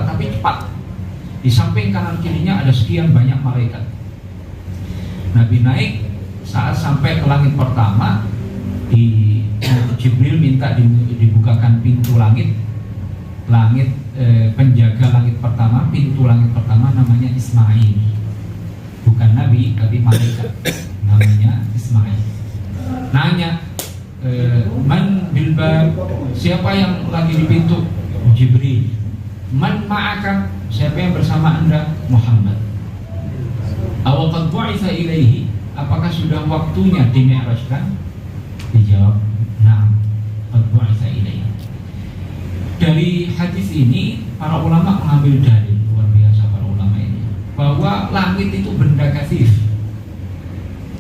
tapi cepat. Di samping kanan kirinya ada sekian banyak malaikat. Nabi naik, saat sampai ke langit pertama, Jibril minta dibukakan pintu langit. Penjaga langit pertama, pintu langit pertama namanya Ismail. Bukan Nabi, tapi malaikat. Namanya Ismail. Nanya, man bilbab, siapa yang lagi di pintu? Jibril. Man ma'aka, siapa yang bersama anda? Muhammad. Aw qad bu'itsa ilaihi, apakah sudah waktunya dimi'rajkan? Dijawab, na'am, qad bu'itsa ilaihi. Dari hadis ini para ulama mengambil dalil, luar biasa para ulama ini, bahwa langit itu benda kasif,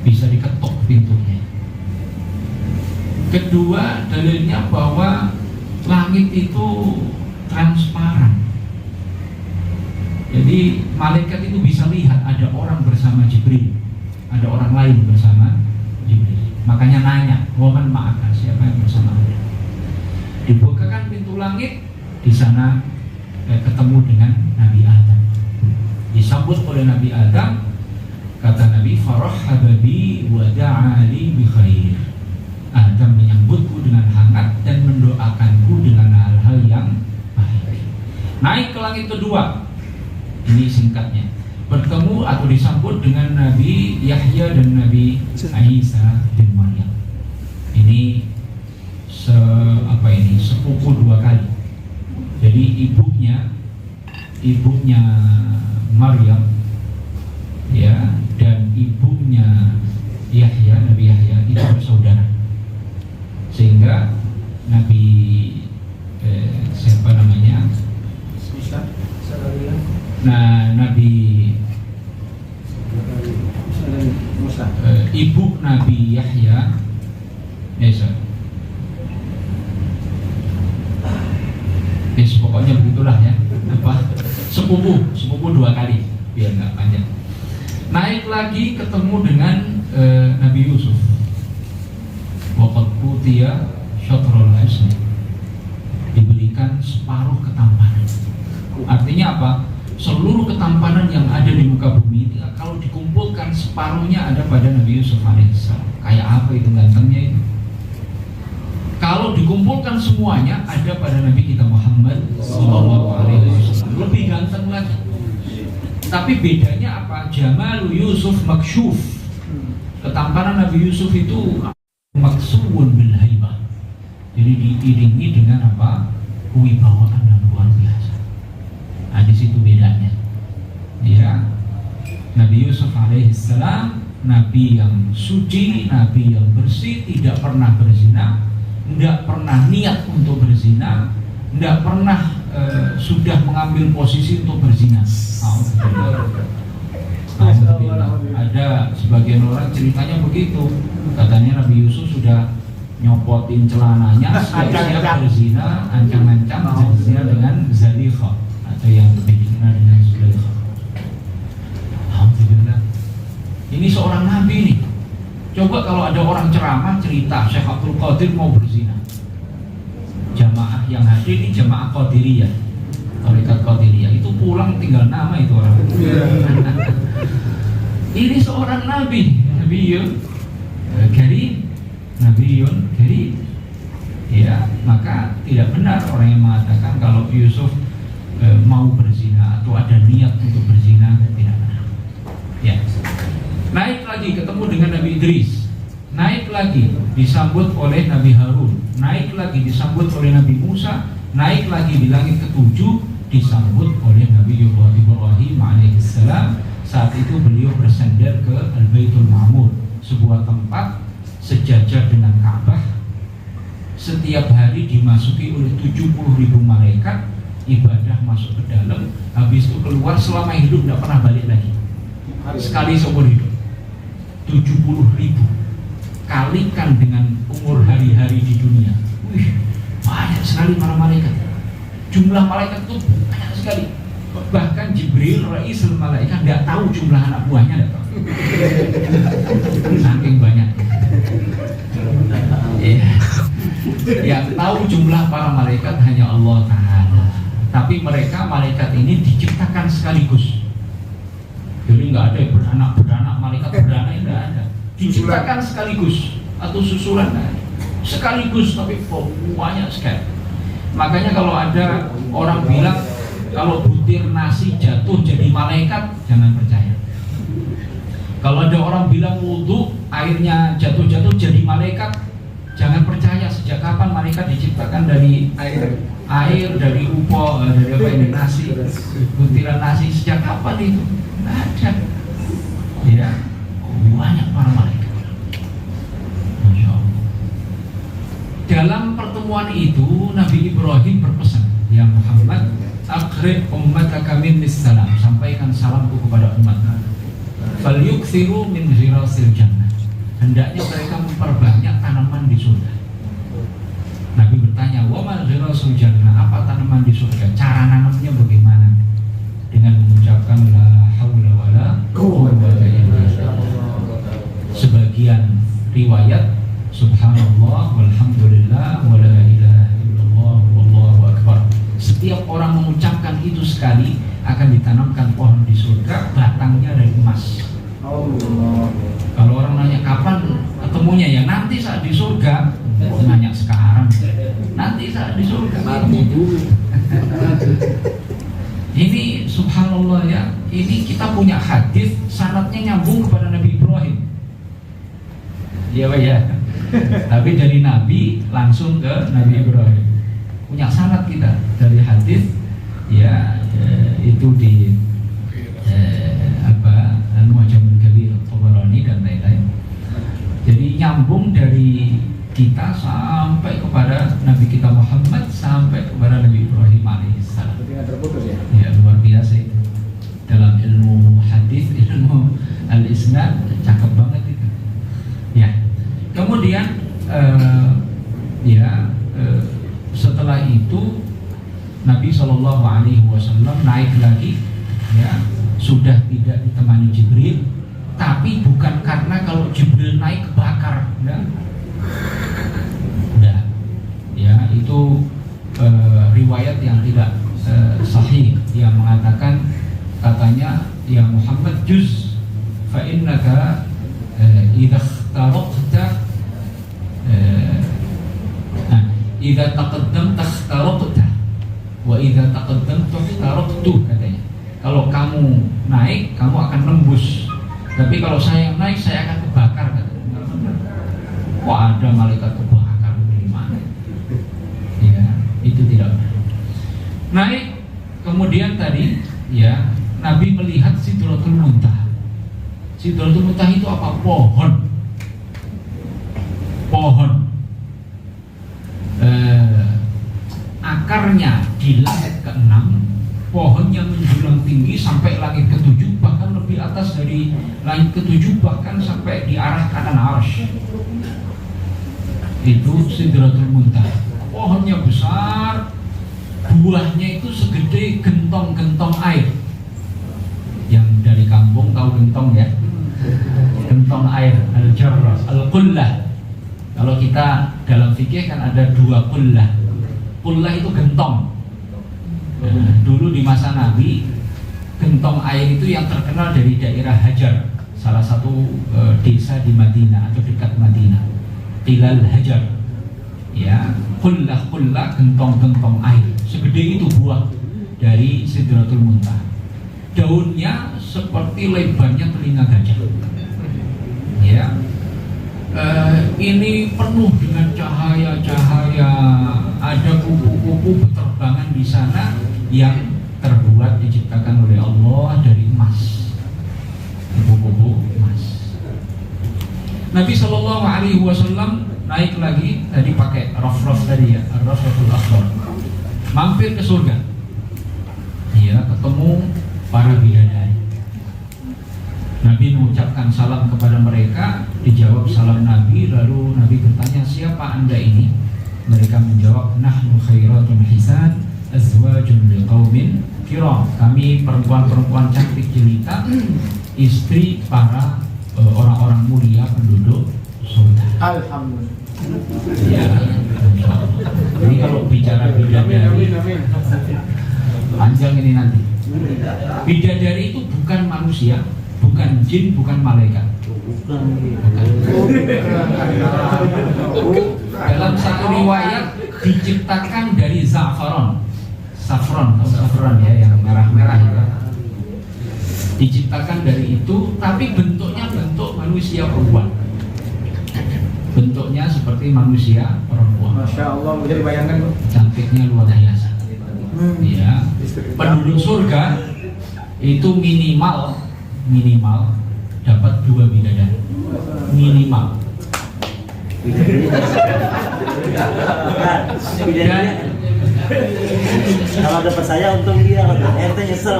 bisa diketuk pintunya. Kedua, dalilnya bahwa langit itu transparan. Jadi malaikat itu bisa lihat ada orang bersama Jibril, ada orang lain bersama Jibril. Makanya nanya, waman ma'aka, siapa yang bersama Anda? Dibukakan pintu langit, di sana ketemu dengan Nabi Adam. Disambut oleh Nabi Adam, kata Nabi, farahhaba bi wa da'ali bi khair. Adam menyambutku dengan hangat dan mendoakanku dengan hal-hal yang baik. Naik ke langit kedua, ini singkatnya, bertemu atau disambut dengan Nabi Yahya dan Nabi Isa bin Maryam. Ini sepupu dua kali. Jadi ibunya Maryam, ya, dan ibunya Yahya, Nabi Yahya itu bersaudara. Sehingga Nabi siapa namanya? Nah, Nabi ibu Nabi Yahya, pokoknya begitulah ya. Sepupu dua kali, biar nggak panjang. Naik lagi ketemu dengan Nabi Yusuf. Waqad utiya syatrul husni, diberikan separuh ketampanan. Artinya apa? Seluruh ketampanan yang ada di muka bumi ini kalau dikumpulkan separuhnya ada pada Nabi Yusuf alaihissalam. Kayak apa itu gantengnya itu? Kalau dikumpulkan semuanya ada pada Nabi kita Muhammad sallallahu alaihi wasallam. Lebih ganteng lagi. Tapi bedanya apa? Jamalu Yusuf maksyuf. Ketampanan Nabi Yusuf itu maksuun bil haibah. Jadi diiringi dengan apa? Kewibawaan yang luar biasa. Nah, di situ bedanya. Ya. Nabi Yusuf alaihissalam, nabi yang suci, nabi yang bersih, tidak pernah berzina, tidak pernah niat untuk berzina, tidak pernah sudah mengambil posisi untuk berzina. Ada sebagian orang ceritanya begitu, katanya Nabi Yusuf sudah nyopotin celananya, siap berzina, ancang-ancang berzina dengan Zalikha atau yang lebih dikenal dengan Zulaikha. Alhamdulillah. Ini seorang nabi nih. Coba kalau ada orang ceramah cerita Syekh Abdul Qadir mau berzina, jamaah yang hadir ini jamaah Qadiriyah, tarekat Qadiriyah, itu pulang tinggal nama itu orang. Ini seorang nabi, Nabiyun Karim, Nabiyun Karim. Ya, maka tidak benar orang yang mengatakan kalau Yusuf mau berzina atau ada niat untuk berzina, tidak benar. Ya. Naik lagi ketemu dengan Nabi Idris, naik lagi disambut oleh Nabi Harun, naik lagi disambut oleh Nabi Musa, naik lagi di langit ketujuh disambut oleh Nabi Ibrahim alaihissalam. Saat itu beliau bersandar ke Al-Baitul Ma'mur, sebuah tempat sejajar dengan Ka'bah. Setiap hari dimasuki oleh 70.000 malaikat, ibadah masuk ke dalam, habis itu keluar, selama hidup tidak pernah balik lagi. Sekali seumur hidup. 70.000 kalikan dengan umur hari-hari di dunia. Wih, banyak sekali para malaikat. Jumlah malaikat itu banyak sekali. Bahkan Jibril, Raisul Malaikat, tidak tahu jumlah anak buahnya, tidak tahu. Saking banyak. Yang tahu jumlah para malaikat hanya Allah Ta'ala. Tapi mereka malaikat ini diciptakan sekaligus. Jadi nggak ada beranak, malaikat beranak tidak ada. Diciptakan sekaligus atau susulan sekaligus, tapi banyak sekali. Makanya kalau ada orang bilang kalau butir nasi jatuh jadi malaikat, jangan percaya. Kalau ada orang bilang wudhu airnya jatuh-jatuh jadi malaikat, jangan percaya. Sejak kapan malaikat diciptakan dari air dari upo, dari apa ini, nasi, butiran nasi, sejak kapan itu? Tidak ada. Ya, banyak para malaikat. Masya Allah. Dalam pertemuan itu Nabi Ibrahim berpesan, ya Muhammad, akhrij ummataka minnis salam, sampaikan salamku kepada umatmu. Falyukthiru min ghirasil jannah, hendaknya mereka memperbanyak tanaman di surga. Nabi bertanya, bertanya, wa mal ghirasul jannah, apa tanaman di surga? Cara nanamnya bagaimana? Dengan mengucapkan la haula wala quwwata illa billah. Sebagian riwayat subhanallah walhamdulillah wala ilaha illallah wallahu akbar. Setiap orang mengucapkan itu sekali akan ditanamkan pohon di surga, batangnya dari emas. Kalau orang nanya kapan ketemunya, ya nanti saat di surga. Nanya sekarang, nanti saat di surga. Ini subhanallah ya, ini kita punya hadis sanadnya nyambung kepada Nabi Ibrahim. Iya Pak ya. Tapi dari Nabi langsung ke Nabi Ibrahim. Punya sanad kita dari hadis ya, itu di Al-Mu'jamul Kabir Tabarani dan lain-lain. Jadi nyambung dari kita sampai kepada Nabi kita Muhammad, sampai kepada Nabi Ibrahim alaihissalam. Tidak terputus ya? Ya, luar biasa itu. Dalam ilmu hadis, ilmu al-isnad, cakep banget itu. Ya. Kemudian setelah itu Nabi SAW naik lagi, ya, sudah tidak ditemani Jibril, tapi bukan karena kalau Jibril naik kebakar, enggak. Ya, itu riwayat yang tidak sahih, yang mengatakan katanya ya Muhammad juz fa innaka idza ikhtaraqta idza taqaddamta ikhtaraqta wa idza taqaddamta ikhtaraqtu, katanya. Kalau kamu naik, kamu akan nembus, tapi kalau saya yang naik, saya akan kebakar, katanya. Kok ada malaikat kebakar di mana? Ya, itu tidak benar. Naik, kemudian tadi ya Nabi melihat Sidratul Muntaha. Sidratul Muntaha itu apa? Pohon. Akarnya di langit ke-6, pohonnya menjulang tinggi sampai langit ke-7, bahkan lebih atas dari langit ke-7, bahkan sampai di arah kanan arsy. Itu Sidratul Muntaha. Pohonnya besar, buahnya itu segede gentong-gentong air. Yang dari kampung tahu gentong ya? Gentong air, al-jarrah, al-qullah. Kalau kita dalam fikih kan ada dua qullah. Qullah itu gentong. Dulu di masa Nabi, gentong air itu yang terkenal dari daerah Hajar, salah satu desa di Madinah atau dekat Madinah. Tilal Hajar. Ya, qullah gentong-gentong air. Segede itu buah dari Sidratul Muntaha. Daunnya seperti lebarnya telinga gajah. Ya. Ini penuh dengan cahaya-cahaya. Ada kupu-kupu berterbangan di sana yang terbuat, diciptakan oleh Allah dari emas. Kupu-kupu emas. Nabi SAW naik lagi, tadi pakai raf-raf tadi ya, ar-rafratul akhbar. Mampir ke surga. Iya, ketemu para bidadari. Nabi mengucapkan salam kepada mereka, dijawab salam Nabi, lalu Nabi bertanya, siapa anda ini? Mereka menjawab, nahnu khairatun hisan azwajun liqaumin kiram. Kami perempuan-perempuan cantik jelita, istri para orang-orang mulia penduduk surga. Alhamdulillah. Ya, jadi kalau bicara bidadari, panjang ini nanti. Bidadari itu bukan manusia, bukan jin, bukan malaikat. Bukan. Dalam satu riwayat diciptakan dari saffron ya, yang merah-merah itu. Diciptakan dari itu, tapi bentuknya bentuk manusia perempuan. Bentuknya seperti manusia perempuan. Masya Allah, jadi bayangkan. Cantiknya luar biasa. Ya, penduduk surga itu minimal dapat 2 bidadari. Minimal. Kalau dapat saya untung dia, RT nyesel.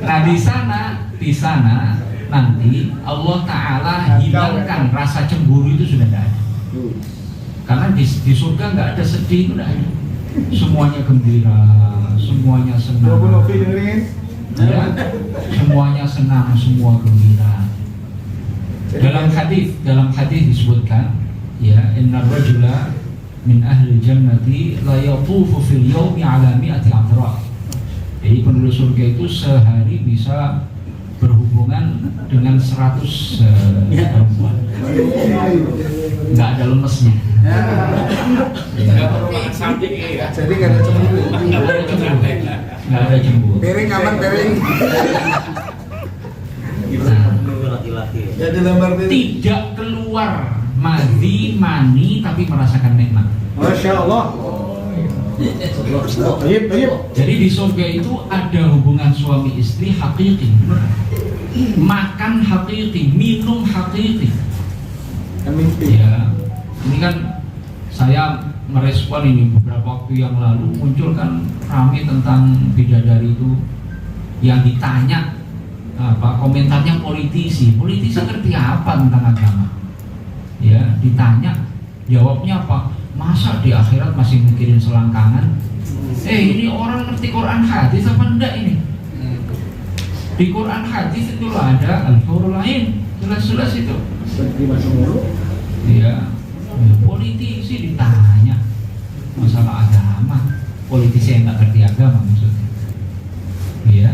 Nah di sana nanti Allah Ta'ala hilangkan rasa cemburu itu sudah tidak ada. Karena di surga nggak ada sedih, nggak ada. Semuanya gembira, semuanya senang. Ya, semuanya senang, semua gembira. Dalam hadis disebutkan, ya, inna rajula min ahli jannati la yatufu fil yawmi ala mi'ati adra. Jadi penduduk surga itu sehari bisa berhubungan dengan 100 perempuan. Nggak ada lemesnya. Jadi nggak ada cemburu. Nggak ada cemburu. Piring aman, piring. Laki-laki. Jadi lembar piring. Tidak keluar mani tapi merasakan nikmat. Masya Allah. Jadi di surga itu ada hubungan suami istri hakiki, makan hakiki, minum hakiki. Ya, ini kan saya merespon ini beberapa waktu yang lalu muncul kan rame tentang bidadari itu yang ditanya komentarnya politisi ngerti apa tentang agama? Ya, ditanya jawabnya apa? Masa di akhirat masih mikirin selangkangan? Ini orang ngerti Quran hadis apa enggak ini? Di Quran hadis itu ada al-hurul ain, jelas-jelas itu. Ya, politisi ditanya masalah agama, politisi yang nggak ngerti agama maksudnya. Ya,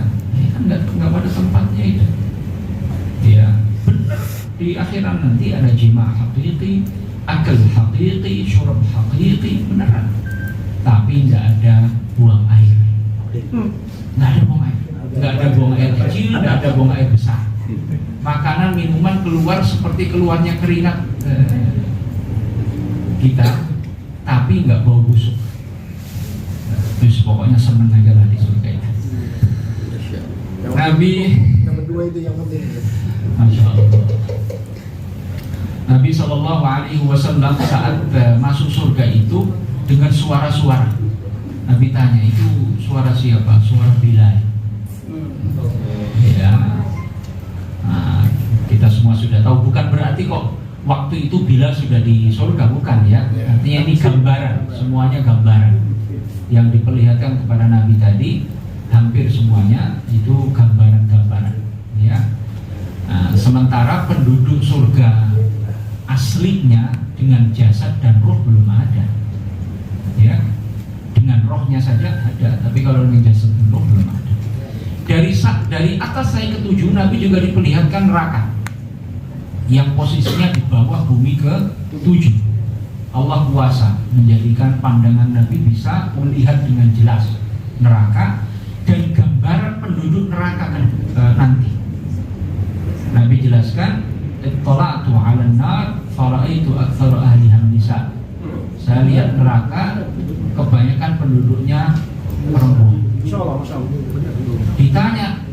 kan nggak pada tempatnya itu. Ya, benar. Di akhirat nanti ada jima' hakiki, akal hakiki, syurab hakiki, beneran. Tapi nggak ada buang air. Nggak ada buang air. Nggak ada buang air kecil, nggak ada buang air besar. Makanan, minuman keluar seperti keluarnya keringat kita, tapi nggak bau busuk. Terus pokoknya seneng aja lah di surga itu. Nabi yang kedua itu yang penting. Masya Allah. Nabi SAW saat masuk surga itu dengan suara-suara. Nabi tanya, itu suara siapa? Suara Bilal. Ya, nah, kita semua sudah tahu. Bukan berarti kok waktu itu Bilal sudah di surga, bukan ya. Artinya ini gambaran, semuanya gambaran yang diperlihatkan kepada Nabi tadi. Hampir semuanya itu gambaran-gambaran. Ya. Nah, sementara penduduk surga aslinya dengan jasad dan roh belum ada, ya, dengan rohnya saja ada, tapi kalau dengan jasad dan roh belum ada. Dari atas saya ketujuh, Nabi juga diperlihatkan neraka yang posisinya di bawah bumi ke-7. Allah kuasa menjadikan pandangan Nabi bisa melihat dengan jelas neraka dan gambaran penduduk neraka nanti. Nabi jelaskan, ittala'tu 'alan nar fara'aitu aktsara ahliha nisa. Saya lihat neraka kebanyakan penduduknya perempuan. Insyaallah, masyaallah. Ditanya,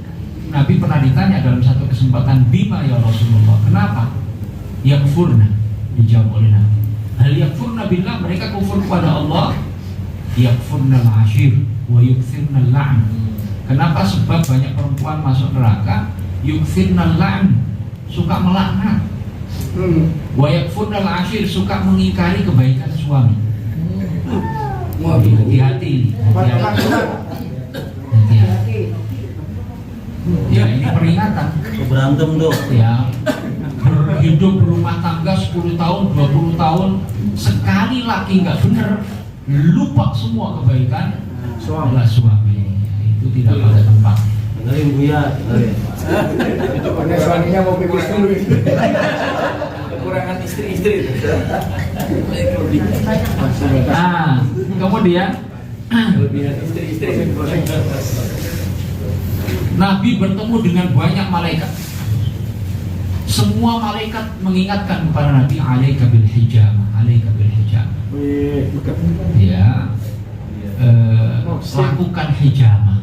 Nabi pernah ditanya dalam satu kesempatan, bima ya Rasulullah, kenapa? Yakfurna, dijawab oleh Nabi. Hal yakfurna billah, mereka kufur kepada Allah. Yakfurna al-ashir wa yukthirna al-la'n. Kenapa? Sebab banyak perempuan masuk neraka. Yukthirna al-la'n, suka melaknat. Wa yakfurna al-ashir, suka mengingkari kebaikan suami. Hati-hati. Ya, ini peringatan. Berantem dong. Ya, berhidup berumah tangga 10 tahun, 20 tahun, sekali lagi nggak bener, lupa semua kebaikan suami. Itu tidak pada tempat. Dengerin Buya, dengerin. Itu karena suaminya mau pipis dulu. Kekurangan istri-istri. Nah, kemudian Kelebihan istri-istri. Nabi bertemu dengan banyak malaikat. Semua malaikat mengingatkan kepada Nabi, alaika bil hijamah, alaika bil hijamah. Ya, lakukan hijamah.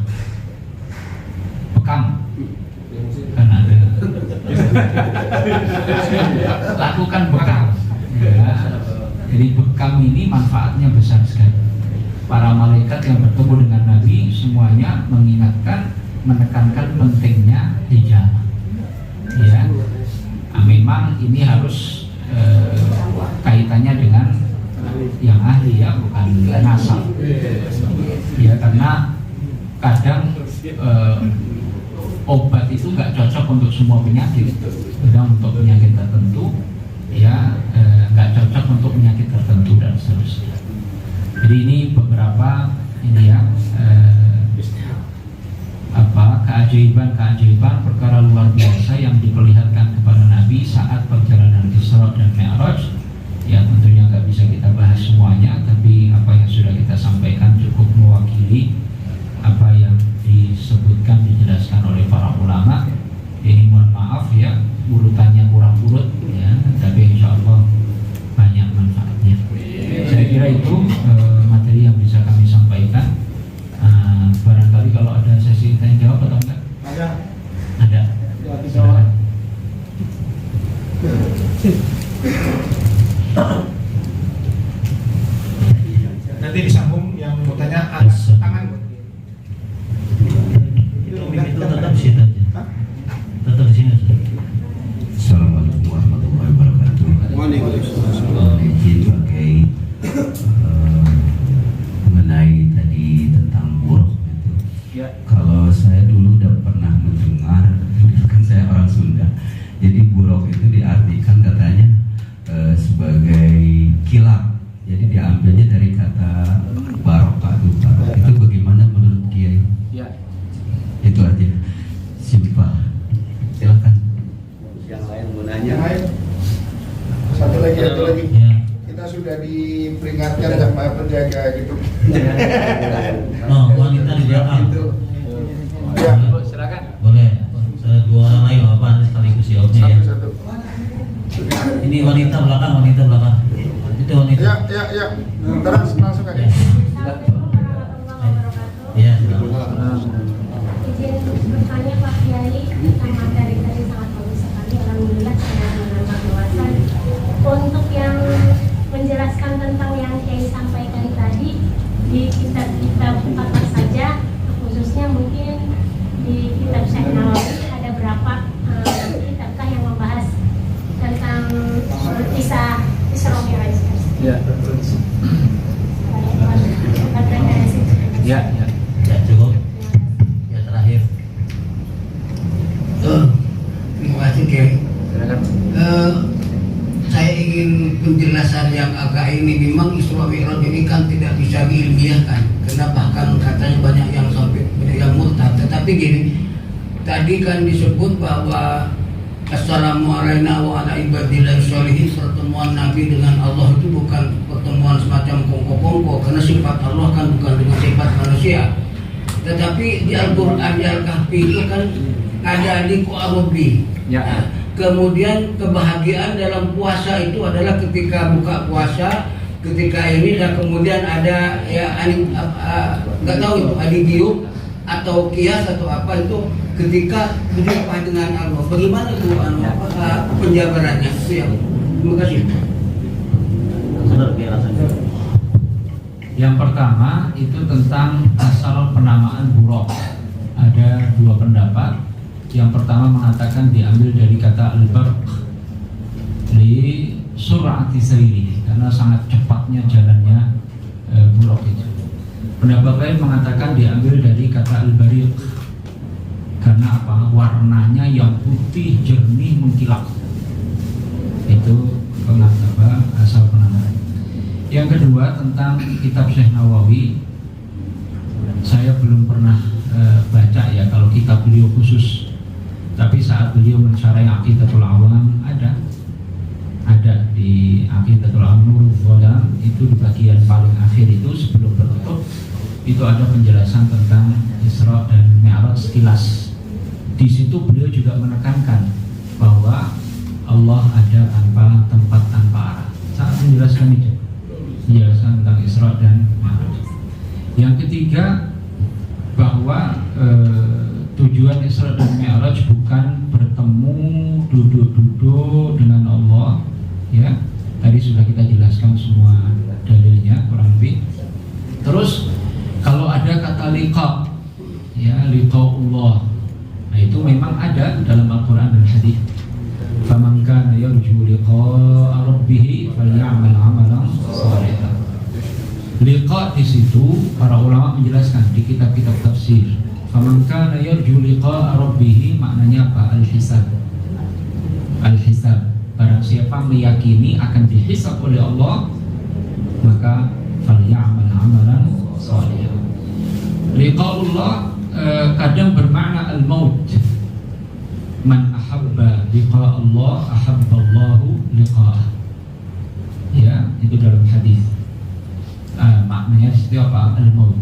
Bekam kan ada. Lakukan bekam. Ya. Jadi bekam ini manfaatnya besar sekali. Para malaikat yang bertemu dengan Nabi semuanya mengingatkan, menekankan pentingnya hijamah. Ya, memang ini harus kaitannya dengan nasab. Ya karena kadang obat itu nggak cocok untuk semua penyakit. Kadang untuk penyakit tertentu, ya nggak cocok untuk penyakit tertentu dan seterusnya. Jadi ini beberapa ini ya keajaiban perkara luar biasa yang diperlihatkan kepada Nabi saat perjalanan Isra dan Mi'raj. Ya tentunya nggak bisa kita bahas semuanya, tapi apa yang sudah kita sampaikan cukup mewakili apa yang disebutkan, dijelaskan oleh para ulama. Ini mohon maaf ya, urutannya kurang urut ya, tapi insya Allah banyak manfaatnya. Saya kira itu materi yang bisa kami sampaikan. Barangkali kalau ada sesi tanya jawab atau enggak? Ada. Silakan. Nanti disambung yang mau tanya angkat tangan. Itu tetap di sini aja. Tetap di sini aja. Assalamualaikum warahmatullahi wabarakatuh. Izin pakai mengenai tadi tentang buruk itu. Ya. Kalau saya dulu udah pernah mendengar, kan saya orang Sunda. Jadi buruk itu diartikan katanya sebagai kilap. Jadi diambilnya dari kata barokah duka. Itu bagaimana menurut Kiai? Ya. Itu aja. Simpel. Silakan. Yang lain mau Yang nanya. lain. Satu lagi. Ya. Kita sudah diperingatkan sama penjaga gitu. Oh, wanita di belakang. Ya. Silakan. Boleh. Dua orang lagi apa sekaligus jawabnya ya. Satu. Ini wanita belakang. Itu wanita. Ya. Terus langsung aja. Ya, silakan. Izin bertanya Pak Kiai, tentang materi tadi sangat bagus sekali. Alhamdulillah saya menambah wawasan. Untuk yang menjelaskan tentang yang Kiai sampaikan tadi di kitab-kitab apa saja, khususnya mungkin di kitab Syekh Nawawi ada berapa kitabkah yang membahas tentang kisah Isra Mi'raj? Ya. Ya. Ya. Ya, cukup. Ya, terakhir. Terima kasih Kiai. Silakan. Saya ingin penjelasan yang agak ini. Memang Isra Mi'raj ini kan tidak bisa diilmiahkan, karena bahkan katanya banyak yang sampai banyak yang murtad. Tetapi gini, tadi kan disebut bahwa Assalamualaikum wa ala ibadillah sholihin, pertemuan Nabi dengan Allah itu bukan pertemuan semacam kongko-kongko, karena sifat Allah kan bukan dengan sifat manusia. Tetapi di Al-Quran, di Al-Kahfi itu kan ada liqa'u Rabbi. Ya. Nah, kemudian kebahagiaan dalam puasa itu adalah ketika buka puasa, ketika ini, dan kemudian ada ya nggak tahu itu adigium atau kias atau apa itu ketika berjumpa dengan Allah. Bagaimana itu penjabarannya? Itu yang terima kasih. Benar kayak rasanya. Yang pertama itu tentang asal penamaan buruk. Ada dua pendapat. Yang pertama mengatakan diambil dari kata al-barq li sur'ati sayri, karena sangat cepatnya jalannya buruk itu. Pendapat lain mengatakan diambil dari kata al-bariq, karena apa? Warnanya yang putih jernih mengkilap. Itu pendapat asal penamaan. Yang kedua tentang kitab Syekh Nawawi, saya belum pernah baca ya kalau kitab beliau khusus. Tapi saat beliau mensyarah Aqidatul Awam ada di Aqidatul Awam Nurul Dhalam, itu di bagian paling akhir itu sebelum penutup itu ada penjelasan tentang Isra dan Mi'raj sekilas. Di situ beliau juga menekankan bahwa Allah ada tanpa tempat, tanpa arah. Saat menjelaskan itu, menjelaskan tentang Isra dan Mi'raj. Yang ketiga bahwa tujuan Isra dan Mi'raj bukan bertemu duduk-duduk dengan Allah, ya. Tadi sudah kita jelaskan semua dalilnya kurang lebih. Terus kalau ada kata liqa, ya, liqa'ullah, nah itu memang ada dalam Al-Quran dan hadis. Faman kana yarju liqa'a rabbih falyamal 'amalan shalihan. Liqa di situ para ulama menjelaskan di kitab-kitab tafsir. Faman kana yarju liqa'a rabbih maknanya apa? Al-hisab. Al-hisab. Barang siapa meyakini akan dihisab oleh Allah, maka falyamal amalan shalihan. Liqa'ullah kadang bermakna al-maut. Man ahabba liqa' Allah ahabba Allahu liqa'ah. Ya, itu dalam hadis. Maknanya itu apa? Al-maut.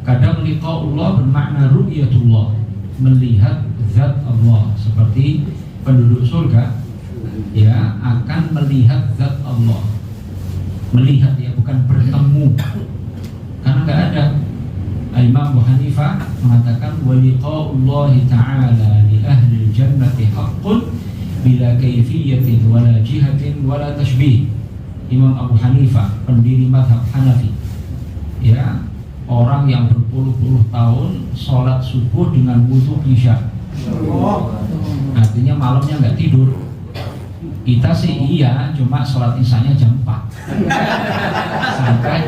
Kadang liqa'ullah bermakna ru'yatullah, melihat zat Allah, seperti penduduk surga ya akan melihat zat Allah. Melihat ya, bukan bertemu. Karena enggak ada. Imam Abu Hanifah mengatakan wa liqa'ullahi ta'ala li ahli jannati haqqun bila kayfiyatin wala jihatin wala tashbih. Imam Abu Hanifah, pendiri mazhab Hanafi, ya, orang yang berpuluh-puluh tahun sholat subuh dengan wudu isya. Artinya malamnya nggak tidur. Kita sih iya, cuma sholat isyanya jam 4 sampai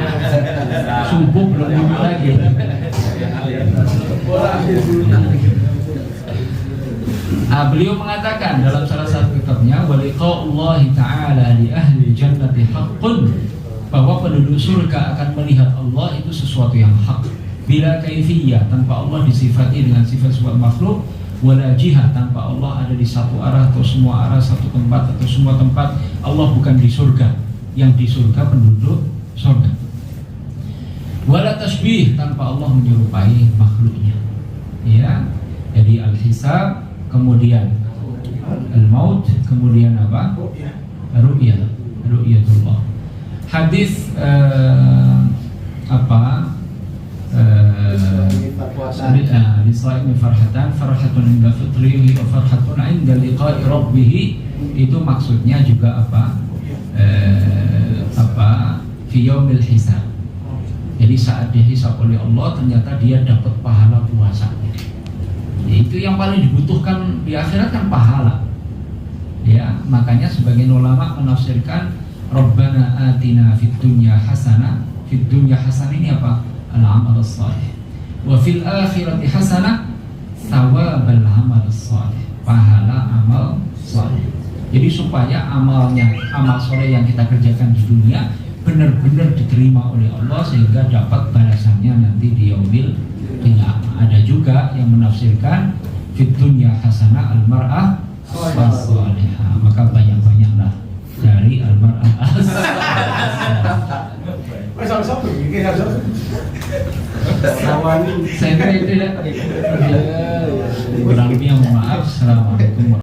subuh belum wudu lagi. Beliau mengatakan dalam salah satu kitabnya wa liqa'ullahi ta'ala li ahli jannati haqqun, bahwa penduduk surga akan melihat Allah itu sesuatu yang hak, bila kaifiyah, tanpa Allah disifati dengan sifat-sifat makhluk, wala jihad, tanpa Allah ada di satu arah atau semua arah, satu tempat atau semua tempat. Allah bukan di surga, yang di surga penduduk surga. Wala tashbih, tanpa Allah menyerupai makhluknya. Ya, jadi al-hisab, kemudian al-maut, kemudian apa? Ru'yatullah. Hadis Lisa'imi farhatun inda fitrihi wa farhatun inda liqa'i rabbih, itu maksudnya juga fi yaumil hisab. Jadi saat dihisab oleh Allah ternyata dia dapat pahala puasanya. Itu yang paling dibutuhkan di akhirat kan pahala. Ya, makanya sebagian ulama menafsirkan Rabbana atina fid dunya hasanah. Fid dunya hasanah ini apa? Al-amal as-salih. Wa fil akhirati hasanah, thawabal amal as-salih. Pahala amal salih. Jadi supaya amal soleh yang kita kerjakan di dunia benar-benar diterima oleh Allah sehingga dapat balasannya nanti di yaumil qiyamah. Ada juga yang menafsirkan fid dunya hasanah al-mar'ah as-salihah. Maka banyak-banyaklah dari al-mar'ah as-salihah. Saya kira itu ya. Kurang lebih yang mohon maaf. Assalamualaikum warahmatullahi wabarakatuh.